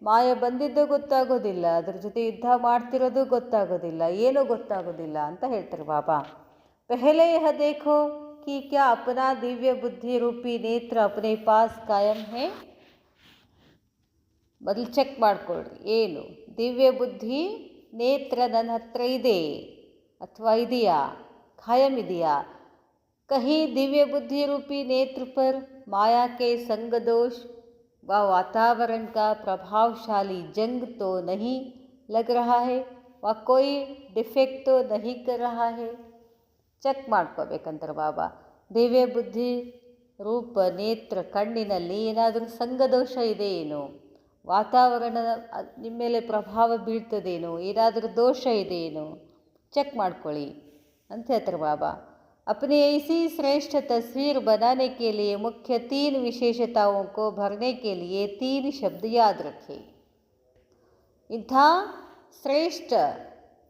ಮಾಯ ಬಂದಿದ್ದು ಗೊತ್ತಾಗೋದಿಲ್ಲ, ಅದ್ರ ಜೊತೆ ಯುದ್ಧ ಮಾಡ್ತಿರೋದು ಗೊತ್ತಾಗೋದಿಲ್ಲ, ಏನೂ ಗೊತ್ತಾಗೋದಿಲ್ಲ ಅಂತ ಹೇಳ್ತಾರೆ ಬಾಬಾ. ಪೆಹಲೆ ಯಹ ದೇಖೋ कि क्या अपना दिव्य बुद्धि रूपी नेत्र अपने पास कायम है. ಮೊದಲು ಚೆಕ್ ಮಾಡಿಕೊಳ್ಳ್ರಿ, ಏನು ದಿವ್ಯ ಬುದ್ಧಿ ನೇತ್ರ ನನ್ನ ಹತ್ರ ಇದೆ ಅಥವಾ ಇದೆಯಾ, ಖಾಯಂ ಇದೆಯಾ. ಕಹಿ ದಿವ್ಯ ಬುದ್ಧಿ ರೂಪಿ ನೇತ್ರ ಪರ್ माया के संग दोष व वातावरण का प्रभावशाली जंग तो नहीं लग रहा है, व कोई डिफेक्ट तो नहीं कर रहा है. ಚೆಕ್ ಮಾಡ್ಕೋಬೇಕಂತಾರೆ ಬಾಬಾ. ದಿವ್ಯ ಬುದ್ಧಿ ರೂಪ ನೇತ್ರ ಕಣ್ಣಿನಲ್ಲಿ ಏನಾದರೂ ಸಂಘದೋಷ ಇದೆ ಏನು, ವಾತಾವರಣ ನಿಮ್ಮ ಮೇಲೆ ಪ್ರಭಾವ ಬೀಳ್ತದೇನೋ, ಏನಾದರೂ ದೋಷ ಇದೆ ಏನು, ಚೆಕ್ ಮಾಡ್ಕೊಳ್ಳಿ ಅಂತ ಹೇಳ್ತಾರೆ ಬಾಬಾ. अपनी ऐसी श्रेष्ठ तस्वीर बनाने के लिए मुख्य 3 विशेषताओं को भरने के लिए 3 शब्द याद रखें. ಇಂಥ ಶ್ರೇಷ್ಠ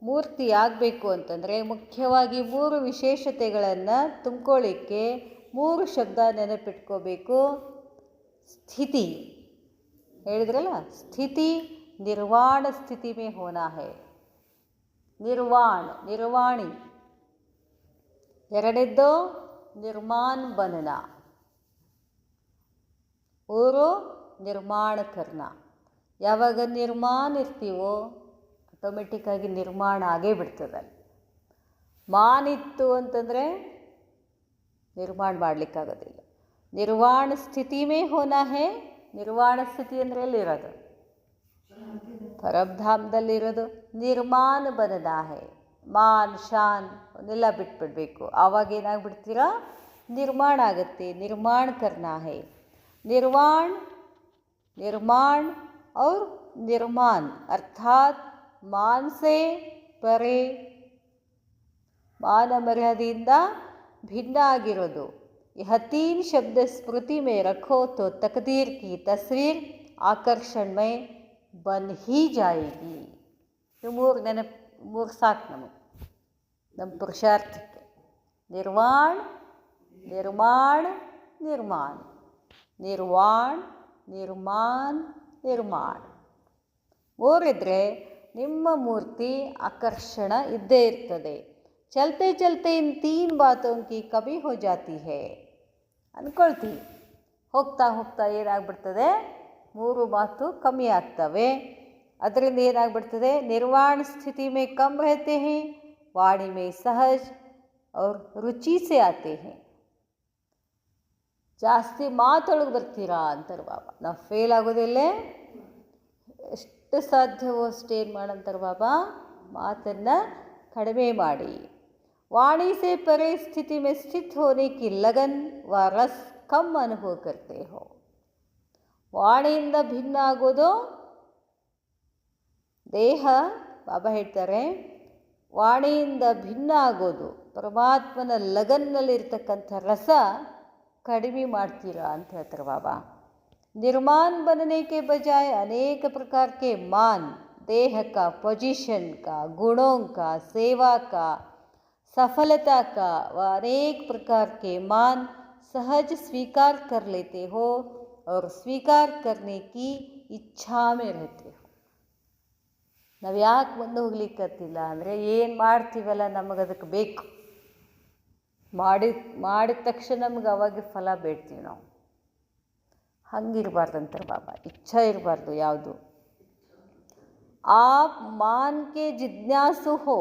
ಮೂರ್ತಿ ಆಗಬೇಕು ಅಂತಂದರೆ ಮುಖ್ಯವಾಗಿ 3 ವಿಶೇಷತೆಗಳನ್ನು ತುಂಬ್ಕೊಳ್ಳಿಕ್ಕೆ 3 ಶಬ್ದ ನೆನಪಿಟ್ಕೋಬೇಕು. ಸ್ಥಿತಿ ಹೇಳಿದ್ರಲ್ಲ, ಸ್ಥಿತಿ ನಿರ್ವಾಣ ಸ್ಥಿತಿ ಮೇ ಹೋನಾ ಹೈ. ನಿರ್ವಾಣಿ. ಎರಡನೇದ್ದು ನಿರ್ಮಾಣ ಬನನ, ಓರು ನಿರ್ಮಾಣ ಕರ್ನ. ಯಾವಾಗ ನಿರ್ಮಾಣ ಇರ್ತೀವೋ ಆಟೋಮೆಟಿಕ್ಕಾಗಿ ನಿರ್ಮಾಣ ಆಗೇ ಬಿಡ್ತದೆ. ಮಾನಿತ್ತು ಅಂತಂದರೆ ನಿರ್ಮಾಣ ಮಾಡಲಿಕ್ಕಾಗೋದಿಲ್ಲ. ನಿರ್ವಾಣ ಸ್ಥಿತಿ ಮೇ ಹೋನಾ ಹೇ. ನಿರ್ವಾಣ ಸ್ಥಿತಿ ಅಂದರೆ ಎಲ್ಲಿರೋದು? ಪರಬ್ಧಾಮದಲ್ಲಿರೋದು. ನಿರ್ಮಾಣ ಬನನಾ ಹೇ. ಮಾನ್ ಶಾನ್ ಅವನ್ನೆಲ್ಲ ಬಿಟ್ಬಿಡ್ಬೇಕು. ಆವಾಗ ಏನಾಗ್ಬಿಡ್ತೀರಾ? ನಿರ್ಮಾಣ ಆಗುತ್ತೆ. ನಿರ್ಮಾಣ ಕರ್ನಾ ಹೇ. ನಿರ್ವಾಣ निर्माण और निर्माण अर्थात मान से परे, मान मर्यादೆಯಿಂದ भिन्न ಆಗಿರೋದು. यह तीन शब्द स्मृति में रखो तो तकदीर की तस्वीर आकर्षण में बन ही जाएगी. ಮೂರು ಸಾಕು ನಮಗೆ ನಮ್ಮ ಪುರುಷಾರ್ಥಕ್ಕೆ. ನಿರ್ವಾಣ, ನಿರ್ಮಾಣ, ನಿರ್ಮಾಣ, ನಿರ್ವಾಣ, ನಿರ್ಮಾಣ, ನಿರ್ಮಾಣ ಮೂರಿದ್ರೆ ನಿಮ್ಮ ಮೂರ್ತಿ ಆಕರ್ಷಣ ಇದ್ದೇ ಇರ್ತದೆ. ಚಲ್ತೆ ಚಲ್ತೆ ಇನ್ ತೀನ್ ಬಾತೋಂ ಕಿ ಕಭಿ ಹೋ ಜಾತಿ ಹೇ ಅಂದ್ಕೊಳ್ತೀವಿ. ಹೋಗ್ತಾ ಹೋಗ್ತಾ ಏನಾಗ್ಬಿಡ್ತದೆ? ಮೂರು ಮಾತು ಕಮ್ಮಿ ಆಗ್ತವೆ. ಅದರಿಂದ ಏನಾಗ್ಬಿಡ್ತದೆ? ನಿರ್ವಾಣ ಸ್ಥಿತಿ ಮೇ ಕಮ್ रहते हैं, वाणी में सहज और रुचि से आते हैं. ಜಾಸ್ತಿ ಮಾತೊಳಗೆ ಬರ್ತೀರಾ ಅಂತಾರೆ ಬಾಬಾ. ನಾವು ಫೇಲ್ ಆಗೋದಿಲ್ಲೇ. ಎಷ್ಟು ಸಾಧ್ಯವೋ ಅಷ್ಟು ಏನು ಮಾಡಂತಾರೆ ಬಾಬಾ? ಮಾತನ್ನು ಕಡಿಮೆ ಮಾಡಿ. वाणी से परे स्थिति में स्थित होने की लगन व रस कम अनुभव करते हो. ವಾಣಿಯಿಂದ ಭಿನ್ನ ಆಗೋದು ದೇಹ. ಬಾಬಾ ಹೇಳ್ತಾರೆ ವಾಣಿಯಿಂದ ಭಿನ್ನ ಆಗೋದು, ಪರಮಾತ್ಮನ ಲಗನ್ನಲ್ಲಿರ್ತಕ್ಕಂಥ ರಸ ಕಡಿಮೆ ಮಾಡ್ತೀರಾ ಅಂತ ಹೇಳ್ತಾರೆ ಬಾಬಾ. निर्माण बनने के बजाय अनेक प्रकार के मान, देह का, पोजीशन का, गुणों का, सेवा का, सफलता का व अनेक प्रकार के मान सहज स्वीकार कर लेते हो और स्वीकार करने की इच्छा में रहते हो. ನಾವು ಯಾಕೆ ಮುಂದೆ ಹೋಗ್ಲಿಕ್ಕತ್ತಿಲ್ಲ ಅಂದರೆ ಏನು ಮಾಡ್ತೀವಲ್ಲ ನಮಗದಕ್ಕೆ ಬೇಕು. ಮಾಡಿದ ತಕ್ಷಣ ನಮ್ಗೆ ಅವಾಗ ಫಲ ಬೇಡ್ತೀವಿ ನಾವು. ಹಂಗಿರಬಾರ್ದಂತಾರೆ ಬಾಬಾ. ಇಚ್ಛಾ ಇರಬಾರ್ದು ಯಾವುದು. आप मान के जिज्ञासु हो.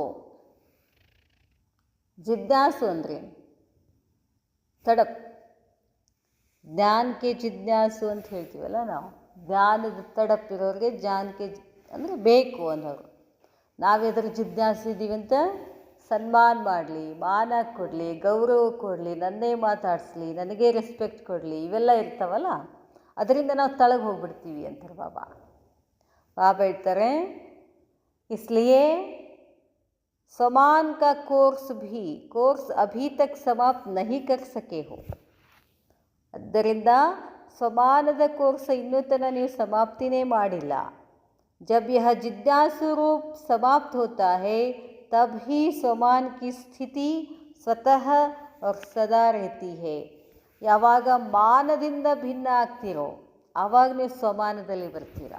ಜಿಜ್ಞಾಸು ಅಂದರೆ ತಡಪ್. ಜ್ಞಾನಕ್ಕೆ ಜಿಜ್ಞಾಸು ಅಂತ ಹೇಳ್ತೀವಲ್ಲ ನಾವು. ಜ್ಞಾನದ ತಡಪ್ಪಿರೋರಿಗೆ ಜ್ಞಾನಕ್ಕೆ ಅಂದರೆ ಬೇಕು ಅನ್ನೋರು. ನಾವೆದ್ರ ಜಿಜ್ಞಾಸು ಇದ್ದೀವಿ ಅಂತ ಸನ್ಮಾನ ಮಾಡಲಿ, ಮಾನ ಕೊಡಲಿ, ಗೌರವ ಕೊಡಲಿ, ನನ್ನೇ ಮಾತಾಡಿಸ್ಲಿ, ನನಗೆ ರೆಸ್ಪೆಕ್ಟ್ ಕೊಡಲಿ, ಇವೆಲ್ಲ ಇರ್ತಾವಲ್ಲ, ಅದರಿಂದ ನಾವು ತಳಗೆ ಹೋಗ್ಬಿಡ್ತೀವಿ ಅಂತಾರೆ ಬಾಬಾ. ಬಾಬಾ ಹೇಳ್ತಾರೆ इसलिए स्वमान का कोर्स अभी तक समाप्त नहीं कर सके हो. ಆದ್ದರಿಂದ ಸ್ವಮಾನದ ಕೋರ್ಸ್ ಇನ್ನೂ ತನಕ ನೀವು ಸಮಾಪ್ತಿನೇ ಮಾಡಿಲ್ಲ. जब यह जिज्ञासु रूप समाप्त होता है तब ही स्वमान की स्थिति स्वतः और सदा रहती है. ಯಾವಾಗ ಮಾನದಿಂದ ಭಿನ್ನ ಆಗ್ತೀರೋ ಆವಾಗ ನೀವು ಸ್ವಮಾನದಲ್ಲಿ ಬರ್ತೀರ.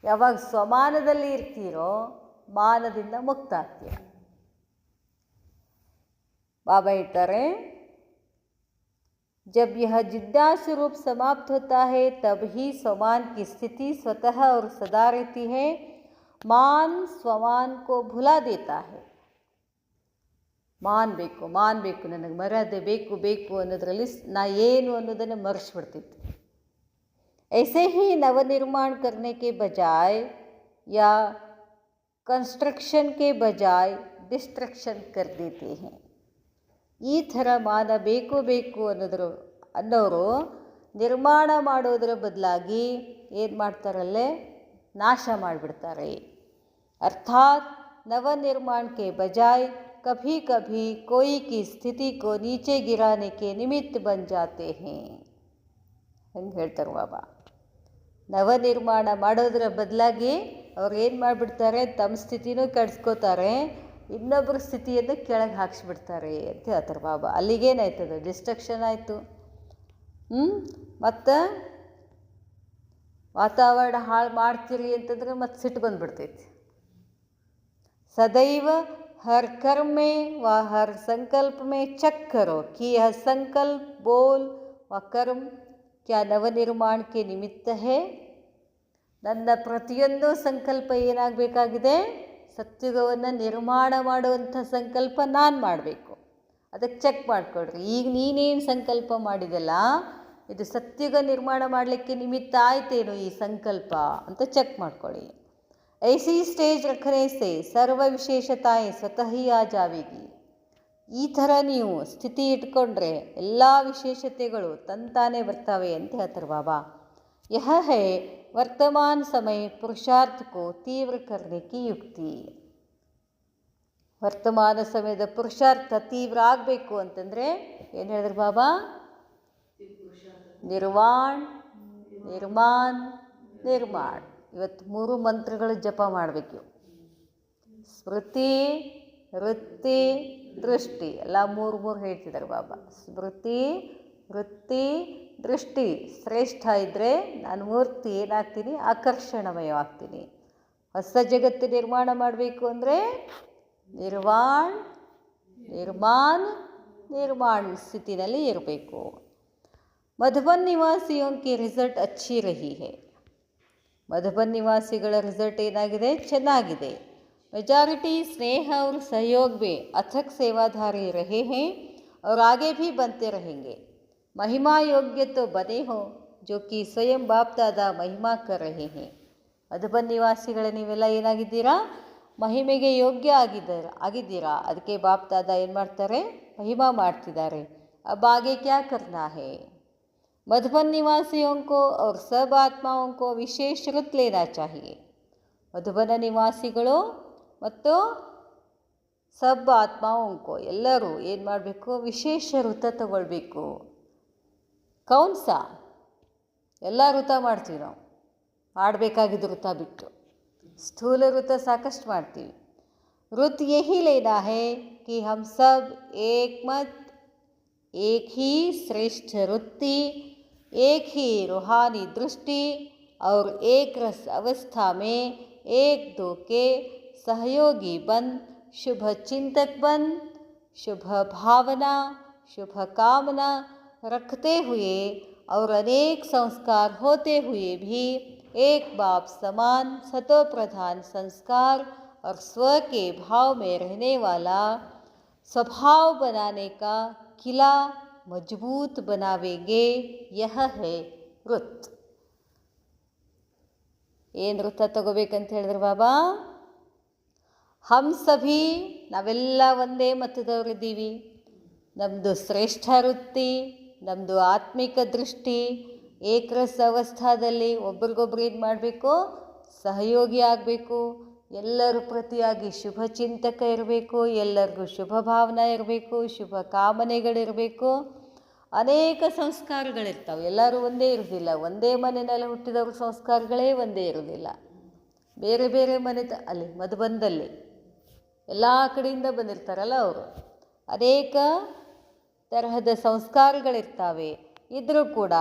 ಯಾವಾಗ ಸ್ವಮಾನದಲ್ಲಿ ಇರ್ತೀರೋ ಮಾನದಿಂದ ಮುಕ್ತ ಆಗ್ತೀರ. ಬಾಬಾ ಹೇಳ್ತಾರೆ जब यह जिज्ञासु रूप समाप्त होता है तब ही स्वमान की स्थिति स्वतः और सदा रहती है. मान स्वमान को भुला देता है. ಮಾನ್ ಬೇಕು, ನನಗೆ ಮರ್ಯಾದೆ ಬೇಕು ಅನ್ನೋದ್ರಲ್ಲಿ ನಾ ಏನು ಅನ್ನೋದನ್ನು ಮರೆಸ್ಬಿಡ್ತಿತ್ತು. ऐसे ही नवनिर्माण करने के बजाय या कंस्ट्रक्शन के बजाय डिस्ट्रक्शन कर देते हैं. ಈ ಥರ ಮಾನ ಬೇಕು ಅನ್ನೋರು ನಿರ್ಮಾಣ ಮಾಡೋದರ ಬದಲಾಗಿ ಏನು ಮಾಡ್ತಾರಲ್ಲೇ ನಾಶ ಮಾಡಿಬಿಡ್ತಾರೆ. ಅರ್ಥಾತ್ नवनिर्माण के बजाय कभी कभी कोई की स्थिति को नीचे गिराने के निमित्त बन जाते हैं. ಹಂಗೆ ಹೇಳ್ತಾರೆ ಬಾಬಾ. ನವನಿರ್ಮಾಣ ಮಾಡೋದರ ಬದಲಾಗಿ ಅವ್ರು ಏನು ಮಾಡಿಬಿಡ್ತಾರೆ, ತಮ್ಮ ಸ್ಥಿತಿನೂ ಕೆಡಿಸ್ಕೋತಾರೆ, ಇನ್ನೊಬ್ಬರ ಸ್ಥಿತಿಯನ್ನು ಕೆಳಗೆ ಹಾಕ್ಸ್ಬಿಡ್ತಾರೆ ಅಂತ ಹೇಳ್ತಾರೆ ಬಾಬಾ. ಅಲ್ಲಿಗೇನಾಯ್ತದೆ? ಡಿಸ್ಟ್ರಕ್ಷನ್ ಆಯಿತು. ಮತ್ತು ವಾತಾವರಣ ಹಾಳು ಮಾಡ್ತೀರಿ ಅಂತಂದರೆ ಮತ್ತೆ ಸಿಟ್ಟು ಬಂದುಬಿಡ್ತೈತಿ. सदैव हर कर्म में व हर संकल्प में चेक करो कि यह संकल्प, बोल व कर्म क्या नवनिर्माण के निमित्त है. ನನ್ನ ಪ್ರತಿಯೊಂದು ಸಂಕಲ್ಪ ಏನಾಗಬೇಕಾಗಿದೆ? ಸತ್ಯುಗವನ್ನು ನಿರ್ಮಾಣ ಮಾಡುವಂಥ ಸಂಕಲ್ಪ ನಾನು ಮಾಡಬೇಕು. ಅದಕ್ಕೆ ಚೆಕ್ ಮಾಡಿಕೊಡ್ರಿ. ಈಗ ನೀನೇನು ಸಂಕಲ್ಪ ಮಾಡಿದಲ್ಲ, ಇದು ಸತ್ಯುಗ ನಿರ್ಮಾಣ ಮಾಡಲಿಕ್ಕೆ ನಿಮಿತ್ತ ಆಯ್ತೇನು ಈ ಸಂಕಲ್ಪ ಅಂತ ಚೆಕ್ ಮಾಡ್ಕೊಳ್ಳಿ. ಐಸಿ ಸ್ಟೇಜ್ ರಖನೆ ಸೆ ಸರ್ವ ವಿಶೇಷತಾಯೇ ಸ್ವತಃ ಹಿ ಆ ಜಾವೇಗಿ. ಈ ಥರ ನೀವು ಸ್ಥಿತಿ ಇಟ್ಕೊಂಡ್ರೆ ಎಲ್ಲ ವಿಶೇಷತೆಗಳು ತಂತಾನೇ ಬರ್ತವೆ ಅಂತ ಹೇಳ್ತಾರೆ ಬಾಬಾ. ಯಹ ಹೈ ವರ್ತಮಾನ ಸಮಯ ಪುರುಷಾರ್ಥ ಕೋ ತೀವ್ರ ಕರ್ನೆ ಕಿ ಯುಕ್ತಿ. ವರ್ತಮಾನ ಸಮಯದ ಪುರುಷಾರ್ಥ ತೀವ್ರ ಆಗಬೇಕು ಅಂತಂದರೆ ಏನು ಹೇಳಿದ್ರು ಬಾಬಾ? ನಿರ್ವಾಣ್, ನಿರ್ಮಾನ್, ನಿರ್ಮಾಣ್. ಇವತ್ತು 3 ಮಂತ್ರಗಳು ಜಪ ಮಾಡಬೇಕು. ಸ್ಮೃತಿ, ವೃತ್ತಿ, ದೃಷ್ಟಿ ಎಲ್ಲ 3 ಹೇಳ್ತಿದ್ದಾರೆ ಬಾಬಾ. ಸ್ಮೃತಿ, ವೃತ್ತಿ, ದೃಷ್ಟಿ ಶ್ರೇಷ್ಠ ಇದ್ದರೆ ನಾನು ಮೂರ್ತಿ ಏನಾಗ್ತೀನಿ? ಆಕರ್ಷಣಮಯವಾಗ್ತೀನಿ. ಹೊಸ ಜಗತ್ತು ನಿರ್ಮಾಣ ಮಾಡಬೇಕು ಅಂದರೆ ನಿರ್ವಾಣ್, ನಿರ್ಮಾನ್, ನಿರ್ಮಾಣ್ ಸ್ಥಿತಿನಲ್ಲಿ ಇರಬೇಕು. ಮಧುಬನ್ ನಿವಾಸಿಯೋं की ರಿಸಲ್ಟ್ अच्छी रही है. ಮಧುಬನ್ ನಿವಾಸಿಗಳ ರಿಸಲ್ಟ್ ಏನಾಗಿದೆ? ಚೆನ್ನಾಗಿದೆ. मेजॉरिटी स्नेह और सहयोग में अथक सेवाधारी रहे हैं और आगे भी बनते रहेंगे. महिमा योग्य तो बने हो जो कि स्वयं बाप दादा महिमा कर रहे हैं. ಮಧುಬನ್ ನಿವಾಸಿಗಳ ನೀವೆಲ್ಲ ಏನಾಗಿದ್ದೀರಾ? ಮಹಿಮೆಗೆ ಯೋಗ್ಯ ಆಗಿದ್ದೀರಾ. ಅದಕ್ಕೆ ಬಾಪ್ ದಾದಾ ಏನು ಮಾಡ್ತಾರೆ? ಮಹಿಮಾ ಮಾಡ್ತಿದ್ದಾರೆ. अब आगे क्या करना है? मधुबन निवासियों को और सब आत्माओं को विशेष रुत लेना चाहिए. ಮಧುಬನ ನಿವಾಸಿಗಳು ಮತ್ತು ಸಬ್ ಆತ್ಮಾओं ಎಲ್ಲರೂ ಏನು ಮಾಡಬೇಕು? ವಿಶೇಷ ವೃತ ತಗೊಳ್ಬೇಕು. ಕೌನ್ಸ ಎಲ್ಲ ವೃತ ಮಾಡ್ತೀವಿ ನಾವು, ಮಾಡಬೇಕಾಗಿದ್ದು ವೃತ ಬಿಟ್ಟು. ಸ್ಥೂಲ ವೃತ ಸಾಕಷ್ಟು ಮಾಡ್ತೀವಿ. ವೃತ್ ಯಹಿ ಲೇನಾ ಹೈ ಕಿ ಹಮ್ ಸಬ್ ಏಕ್ ಮತ್, ಏಕ್ ಹಿ श्रेष्ठ वृत्ति, एक ही रूहानी दृष्टि और एक रस अवस्था में एक दो के सहयोगी बन, शुभ चिंतक बन, शुभ भावना, शुभ कामना रखते हुए और अनेक संस्कार होते हुए भी एक बाप समान सतो प्रधान संस्कार और स्व के भाव में रहने वाला स्वभाव बनाने का किला मजबूत बनावेंगे. यह है ವೃತ್. ಏನು ವೃತ್ತ ತಗೋಬೇಕಂತ ಹೇಳಿದ್ರು ಬಾಬಾ? ಹಮ್ ಸಭಿ ನಾವೆಲ್ಲ ಒಂದೇ ಮತದವರಿದ್ದೀವಿ. ನಮ್ಮದು ಶ್ರೇಷ್ಠ ವೃತ್ತಿ, ನಮ್ಮದು ಆತ್ಮಿಕ ದೃಷ್ಟಿ. ಏಕರಸ ಅವಸ್ಥಾದಲ್ಲಿ ಒಬ್ರಿಗೊಬ್ರು ಏನು ಮಾಡಬೇಕು? ಸಹಯೋಗಿ ಆಗಬೇಕು. ಎಲ್ಲರ ಪ್ರತಿಯಾಗಿ ಶುಭ ಚಿಂತಕ ಇರಬೇಕು. ಎಲ್ಲರಿಗೂ ಶುಭ ಭಾವನೆ ಇರಬೇಕು. ಶುಭ ಕಾಮನೆಗಳಿರಬೇಕು. ಅನೇಕ ಸಂಸ್ಕಾರಗಳಿರ್ತಾವೆ. ಎಲ್ಲರೂ ಒಂದೇ ಇರೋದಿಲ್ಲ. ಒಂದೇ ಮನೆಯಲ್ಲಿ ಹುಟ್ಟಿದವ್ರ ಸಂಸ್ಕಾರಗಳೇ ಒಂದೇ ಇರೋದಿಲ್ಲ. ಬೇರೆ ಬೇರೆ ಮನೆ ಅಲ್ಲಿ ಮಧುಬನದಲ್ಲಿ ಎಲ್ಲ ಕಡೆಯಿಂದ ಬಂದಿರ್ತಾರಲ್ಲ ಅವರು. ಅನೇಕ ತರಹದ ಸಂಸ್ಕಾರಗಳಿರ್ತಾವೆ. ಇದ್ದರೂ ಕೂಡ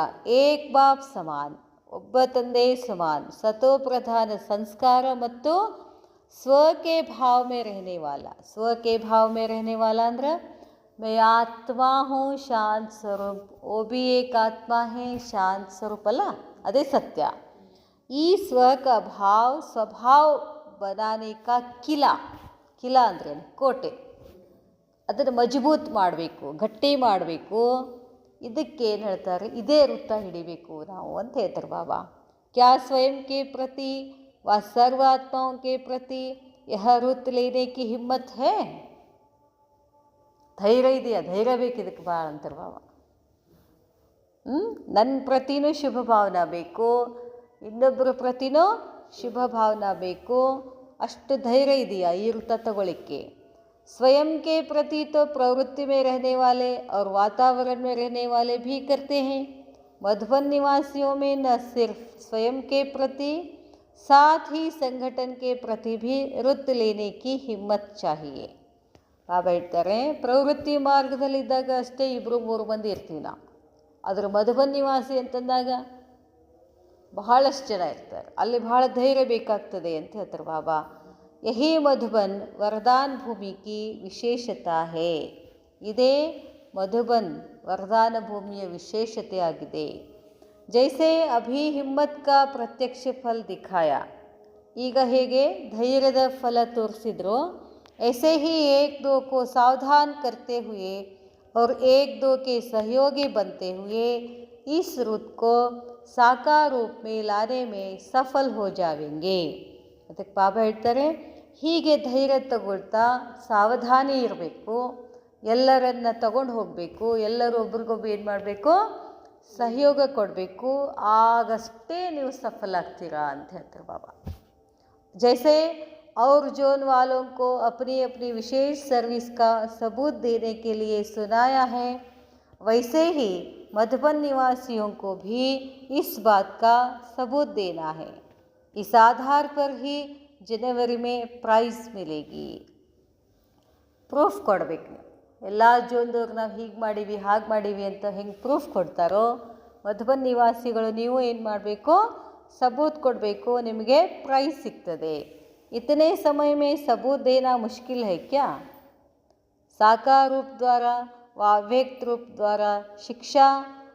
ಏಕ್ ಬಾಪ್ ಸಮಾನ್, ಒಬ್ಬ ತಂದೆ ಸಮಾನ್, ಸತೋ ಪ್ರಧಾನ ಸಂಸ್ಕಾರ ಮತ್ತು ಸ್ವಕೆ ಭಾವ ಮೇ रहने वाला. स्वके भाव में रहने वाला ಅಂದ್ರೆ मैं आत्मा हूँ शांत स्वरूप, वो भी एक आत्मा है शांत स्वरूप ಅಲ್ಲ, ಅದೇ ಸತ್ಯ. ಈ ಸ್ವಕ ಭಾವ ಸ್ವಭಾವ बनाने का किला. ಕಿಲಾ ಅಂದ್ರೆ ಕೋಟೆ. ಅದನ್ನು ಮಜಬೂತ್ ಮಾಡಬೇಕು, ಗಟ್ಟಿ ಮಾಡಬೇಕು. ಇದಕ್ಕೆ ಏನು ಹೇಳ್ತಾರೆ? ಇದೇ ವೃತ್ತ ಹಿಡಿಬೇಕು ನಾವು ಅಂತ ಹೇಳ್ತಾರೆ ಬಾಬಾ. ಕ್ಯಾ ಸ್ವಯಂ ಕೆ ಪ್ರತಿ व सर्व आत्माओं के प्रति यह रुत लेने की हिम्मत है? ಧೈರ್ಯ ಇದೆಯಾ? ಧೈರ್ಯ ಬೇಕು ಇದಕ್ಕೆ ಭಾಳ ಅಂತಾರೆ ಬಾಬಾ. ನನ್ನ ಪ್ರತಿನೂ ಶುಭ ಭಾವನಾ ಬೇಕು, ಇನ್ನೊಬ್ಬರ ಪ್ರತಿನೂ ಶುಭ ಭಾವನಾ ಬೇಕು. ಅಷ್ಟು ಧೈರ್ಯ ಇದೆಯಾ ಈ ವೃತ್ತ ತಗೊಳ್ಳಿಕ್ಕೆ? स्वयं के प्रति तो प्रवृत्ति में रहने वाले और वातावरण में रहने वाले भी करते हैं. मधुबन निवासियों में न सिर्फ स्वयं के प्रति साथ ही संगठन के प्रति भी रुत लेने की हिम्मत चाहिए. ಬಾಬಾ ಹೇಳ್ತಾರೆ, ಪ್ರವೃತ್ತಿ ಮಾರ್ಗದಲ್ಲಿದ್ದಾಗ ಅಷ್ಟೇ 2-3 ಮಂದಿ ಇರ್ತೀವಿ ನಾವು. ಅದರ ಮಧುಬನ್ ನಿವಾಸಿ ಅಂತಂದಾಗ ಬಹಳಷ್ಟು ಜನ ಇರ್ತಾರೆ. ಅಲ್ಲಿ ಬಹಳ ಧೈರ್ಯ ಬೇಕಾಗ್ತದೆ ಅಂತ ಹೇಳ್ತಾರೆ ಬಾಬಾ. ಯಹಿ ಮಧುಬನ್ ವರದಾನ್ ಭೂಮಿ ಕಿ ವಿಶೇಷತಾ ಹೇ. ಇದೇ ಮಧುಬನ್ ವರದಾನ ಭೂಮಿಯ ವಿಶೇಷತೆ ಆಗಿದೆ. ಜೈಸೆ ಅಭಿ ಹಿಮ್ಮತ್ ಕಾ ಪ್ರತ್ಯಕ್ಷ ಫಲ್ ದಿಖಾಯ. ಈಗ ಹೇಗೆ ಧೈರ್ಯದ ಫಲ ತೋರಿಸಿದ್ರು, ऐसे ही एक दो को सावधान करते हुए और एक दो के सहयोगी बनते हुए इस रुत को साकार रूप में लाने में सफल हो जावेंगे. ಅದಕ್ಕೆ ಬಾಬಾ ಹೇಳ್ತಾರೆ, ಹೀಗೆ ಧೈರ್ಯ ತಗೊಳ್ತಾ ಸಾವಧಾನಿ ಇರಬೇಕು, ಎಲ್ಲರನ್ನ ತಗೊಂಡು ಹೋಗಬೇಕು, ಎಲ್ಲರೂ ಒಬ್ರಿಗೊಬ್ರು ಏನು ಮಾಡಬೇಕು, ಸಹಯೋಗ ಕೊಡಬೇಕು, ಆಗಷ್ಟೇ ನೀವು ಸಫಲ ಆಗ್ತೀರಾ ಅಂತ ಹೇಳ್ತಾರೆ ಬಾಬಾ. जैसे और जोन वालों को अपनी अपनी विशेष सर्विस का सबूत देने के लिए सुनाया है, वैसे ही मधुबन निवासियों को भी इस बात का सबूत देना है. इस आधार पर ही जनवरी में प्राइज़ मिलेगी. ಪ್ರೂಫ್ ಕೊಡಬೇಕು. ಎಲ್ಲ ಜೋನ್ದವ್ರು ನಾವು ಹೀಗೆ ಮಾಡೀವಿ ಹಾಗೆ ಮಾಡೀವಿ ಅಂತ ಹೆಂಗೆ ಪ್ರೂಫ್ ಕೊಡ್ತಾರೋ, ಮಧುಬನ್ ನಿವಾಸಿಗಳು ನೀವು ಏನು ಮಾಡಬೇಕು, सबूत ಕೊಡಬೇಕು, ನಿಮಗೆ ಪ್ರೈಸ್ ಸಿಗ್ತದೆ. इतने समय में सबूत देना मुश्किल है क्या? साकार रूप द्वारा व अव्यक्त रूप द्वारा शिक्षा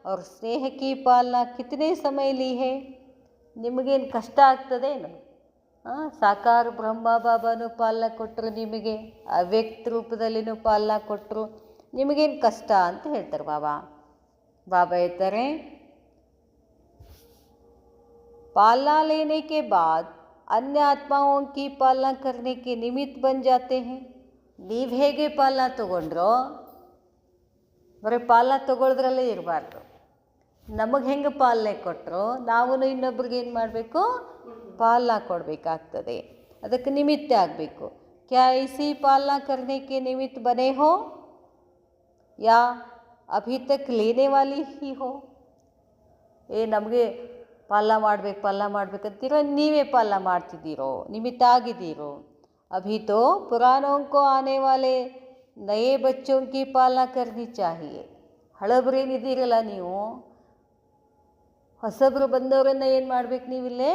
और स्नेह की पालना कितने समय ली है? ನಿಮಗೇನು ಕಷ್ಟ ಆಗ್ತದೇನು? ಸಾಕಾರ ಬ್ರಹ್ಮ ಬಾಬಾನು ಪಾಲನ ಕೊಟ್ಟರು, ನಿಮಗೆ ಅವ್ಯಕ್ತ ರೂಪದಲ್ಲಿನೂ ಪಾಲನ ಕೊಟ್ಟರು, ನಿಮಗೇನು ಕಷ್ಟ ಅಂತ ಹೇಳ್ತಾರೆ ಬಾಬಾ. ಬಾಬಾ ಹೇಳ್ತಾರೆ, पालना लेने के बाद अन्य आत्माओं की पालना करने के निमित्त बन जाते हैं. ನೀವು ಹೇಗೆ ಪಾಲನ ತಗೊಂಡ್ರೋ, ಬರೀ ಪಾಲನ ತಗೊಳ್ಳೋದ್ರಲ್ಲೇ ಇರಬಾರ್ದು. ನಮಗೆ ಹೆಂಗೆ ಪಾಲನೆ ಕೊಟ್ಟರು, ನಾವು ಇನ್ನೊಬ್ರಿಗೆ ಏನು ಮಾಡಬೇಕು, ಪಾಲನ ಕೊಡಬೇಕಾಗ್ತದೆ. ಅದಕ್ಕೆ ನಿಮಿತ್ತ ಆಗಬೇಕು. ಕ್ಯಾ ಐಸಿ ಪಾಲನ करने के निमित्त बने हो या अभी तक लेने वाली ही हो? ನಮಗೆ ಪಾಲನ ಮಾಡಬೇಕಂತೀರೋ, ನೀವೇ ಪಾಲನ ಮಾಡ್ತಿದ್ದೀರೋ, ನಿಮಿತ್ತ ಆಗಿದ್ದೀರೋ? अभी तो पुरानों को आने वाले नए बच्चों की पालना करनी चाहिए. ಹಳಬ್ರೇನಿದ್ದೀರಲ್ಲ ನೀವು, ಹೊಸಬ್ರು ಬಂದವರನ್ನು ಏನು ಮಾಡಬೇಕು, ನೀವಿಲ್ಲೇ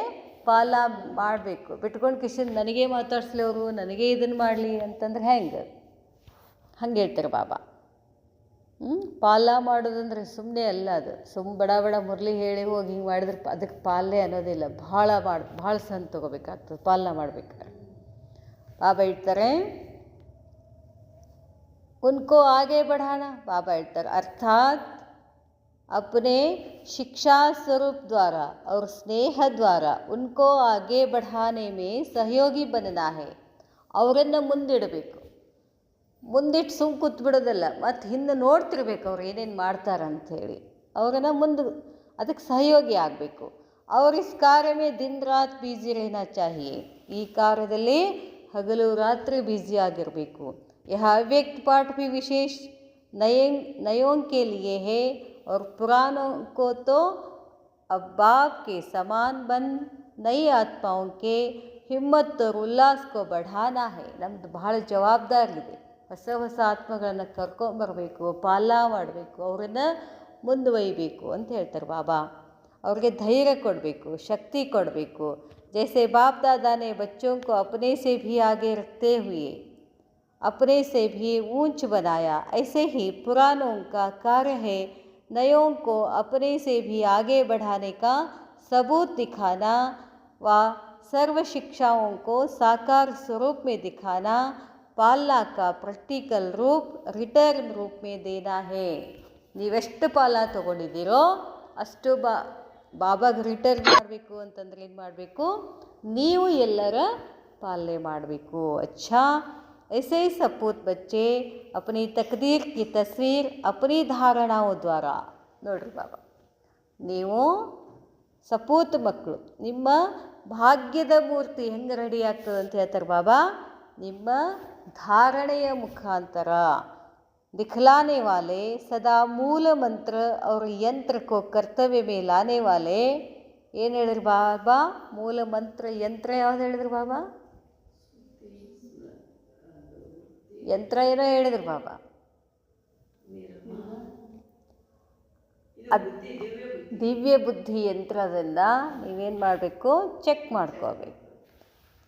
ಪಾಲನ ಮಾಡಬೇಕು. ಬಿಟ್ಕೊಂಡು ಕಿಶನ್ ನನಗೇ ಮಾತಾಡ್ಸ್ಲಿ ಅವರು, ನನಗೇ ಇದನ್ನು ಮಾಡಲಿ ಅಂತಂದ್ರೆ ಹೆಂಗೆ? ಹಂಗೆ ಹೇಳ್ತಾರೆ ಬಾಬಾ. ಪಾಲನ ಮಾಡೋದಂದ್ರೆ ಸುಮ್ಮನೆ ಅಲ್ಲ, ಅದು ಬಡ ಬಡ ಮುರಳಿ ಹೇಳಿ ಹೋಗಿ ಹಿಂಗೆ ಮಾಡಿದ್ರೆ ಅದಕ್ಕೆ ಪಾಲನೆ ಅನ್ನೋದಿಲ್ಲ. ಭಾಳ ಸಣ್ಣ ತೊಗೋಬೇಕಾಗ್ತದೆ ಪಾಲನ ಮಾಡ್ಬೇಕಾದ್ರೆ. ಬಾಬಾ ಹೇಳ್ತಾರೆ, उनको आगे बढ़ाना. बाबा ಹೇಳ್ತಾರೆ, अर्थात अपने शिक्षा स्वरूप द्वारा और स्नेह द्वारा उनको आगे बढ़ाने में सहयोगी बनना है. ಅವರನ್ನು ಮುಂದಿಡಬೇಕು. ಮುಂದಿಟ್ಟು ಸುಮ್ಮ ಕೂತ್ಬಿಡೋದಲ್ಲ, ಮತ್ತು ಹಿಂದೆ ನೋಡ್ತಿರ್ಬೇಕು ಅವ್ರು ಏನೇನು ಮಾಡ್ತಾರಂಥೇಳಿ. ಅವರನ್ನು ಅದಕ್ಕೆ ಸಹಯೋಗಿ ಆಗಬೇಕು. और इस कार्य में दिन रात बिजी रहना चाहिए. ಈ ಕಾರ್ಯದಲ್ಲಿ ಹಗಲು ರಾತ್ರಿ ಬ್ಯುಸಿ ಆಗಿರಬೇಕು. यह अव्यक्त पाठ भी विशेष नयों के लिए है और पुरानों को तो अब बाप के समान बन नई आत्माओं के हिम्मत और उल्लास को बढ़ाना है. ನಮ್ಮದು ಭಾಳ ಜವಾಬ್ದಾರಿ ಇದೆ. ಹೊಸ ಹೊಸ ಆತ್ಮಗಳನ್ನು ಕರ್ಕೊಂಬರಬೇಕು, ಪಾಲನ ಮಾಡಬೇಕು, ಅವರನ್ನು ಮುಂದುವರಿಬೇಕು ಅಂತ ಹೇಳ್ತಾರೆ ಬಾಬಾ. ಅವ್ರಿಗೆ ಧೈರ್ಯ ಕೊಡಬೇಕು, ಶಕ್ತಿ ಕೊಡಬೇಕು. जैसे बाप दादा ने बच्चों को अपने से भी आगे रखते हुए अपने से भी ऊंच बनाया, ऐसे ही पुरानों का कार्य है नयों को अपने से भी आगे बढ़ाने का सबूत दिखाना व सर्व शिक्षाओं को साकार स्वरूप में दिखाना, पालना का प्रैक्टिकल रूप रिटर्न रूप में देना है. ನೀವೆಷ್ಟು ಪಾಲನ ತೊಗೊಂಡಿದ್ದೀರೋ ಅಷ್ಟು ಬಾಬಾಗೆ ರಿಟರ್ನ್ ಮಾಡಬೇಕು. ಅಂತಂದ್ರೆ ಏನು ಮಾಡಬೇಕು, ನೀವು ಎಲ್ಲರ ಪಾಲನೆ ಮಾಡಬೇಕು. अच्छा, ऐसे ही सपूत बच्चे अपनी तकदीर की तस्वीर अपनी धारणाओं द्वारा. ನೋಡ್ರಿ ಬಾಬಾ, ನೀವು ಸಪೂತ್ ಮಕ್ಕಳು, ನಿಮ್ಮ ಭಾಗ್ಯದ ಮೂರ್ತಿ ಹೆಂಗೆ ರೆಡಿ ಆಗ್ತದೆ ಅಂತ ಹೇಳ್ತಾರೆ ಬಾಬಾ, ನಿಮ್ಮ ಧಾರಣೆಯ ಮುಖಾಂತರ. दिखलाने वाले सदा मूल मंत्र और यंत्र को कर्तव्य में लाने वाले. ಏನು ಹೇಳಿದ್ರು ಬಾಬಾ? ಮೂಲ ಮಂತ್ರ ಯಂತ್ರ ಯಾವ್ದು ಹೇಳಿದ್ರು ಬಾಬಾ? ಯಂತ್ರ ಏನೋ ಹೇಳಿದ್ರು ಬಾಬಾ. ದಿವ್ಯ ಬುದ್ಧಿ ಯಂತ್ರದಿಂದ ನೀವೇನು ಮಾಡಬೇಕು, ಚೆಕ್ ಮಾಡ್ಕೋಬೇಕು.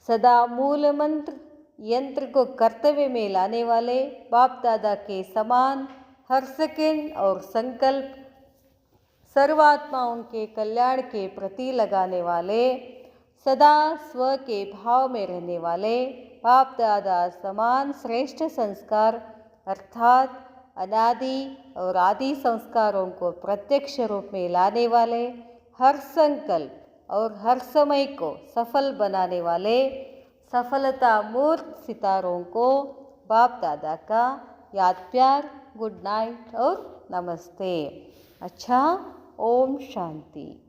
ಸದಾ ಮೂಲ ಮಂತ್ರ यंत्र को कर्तव्य में लाने वाले, बाप दादा के समान हर सेकेंड और संकल्प सर्वात्माओं के कल्याण के प्रति लगाने वाले, सदा स्व के भाव में रहने वाले बाप दादा समान श्रेष्ठ संस्कार अर्थात अनादि और आदि संस्कारों को प्रत्यक्ष रूप में लाने वाले, हर संकल्प और हर समय को सफल बनाने वाले सफलता मूर्त सितारों को बाप दादा का याद प्यार, गुड नाइट और नमस्ते। अच्छा, ओम शांति।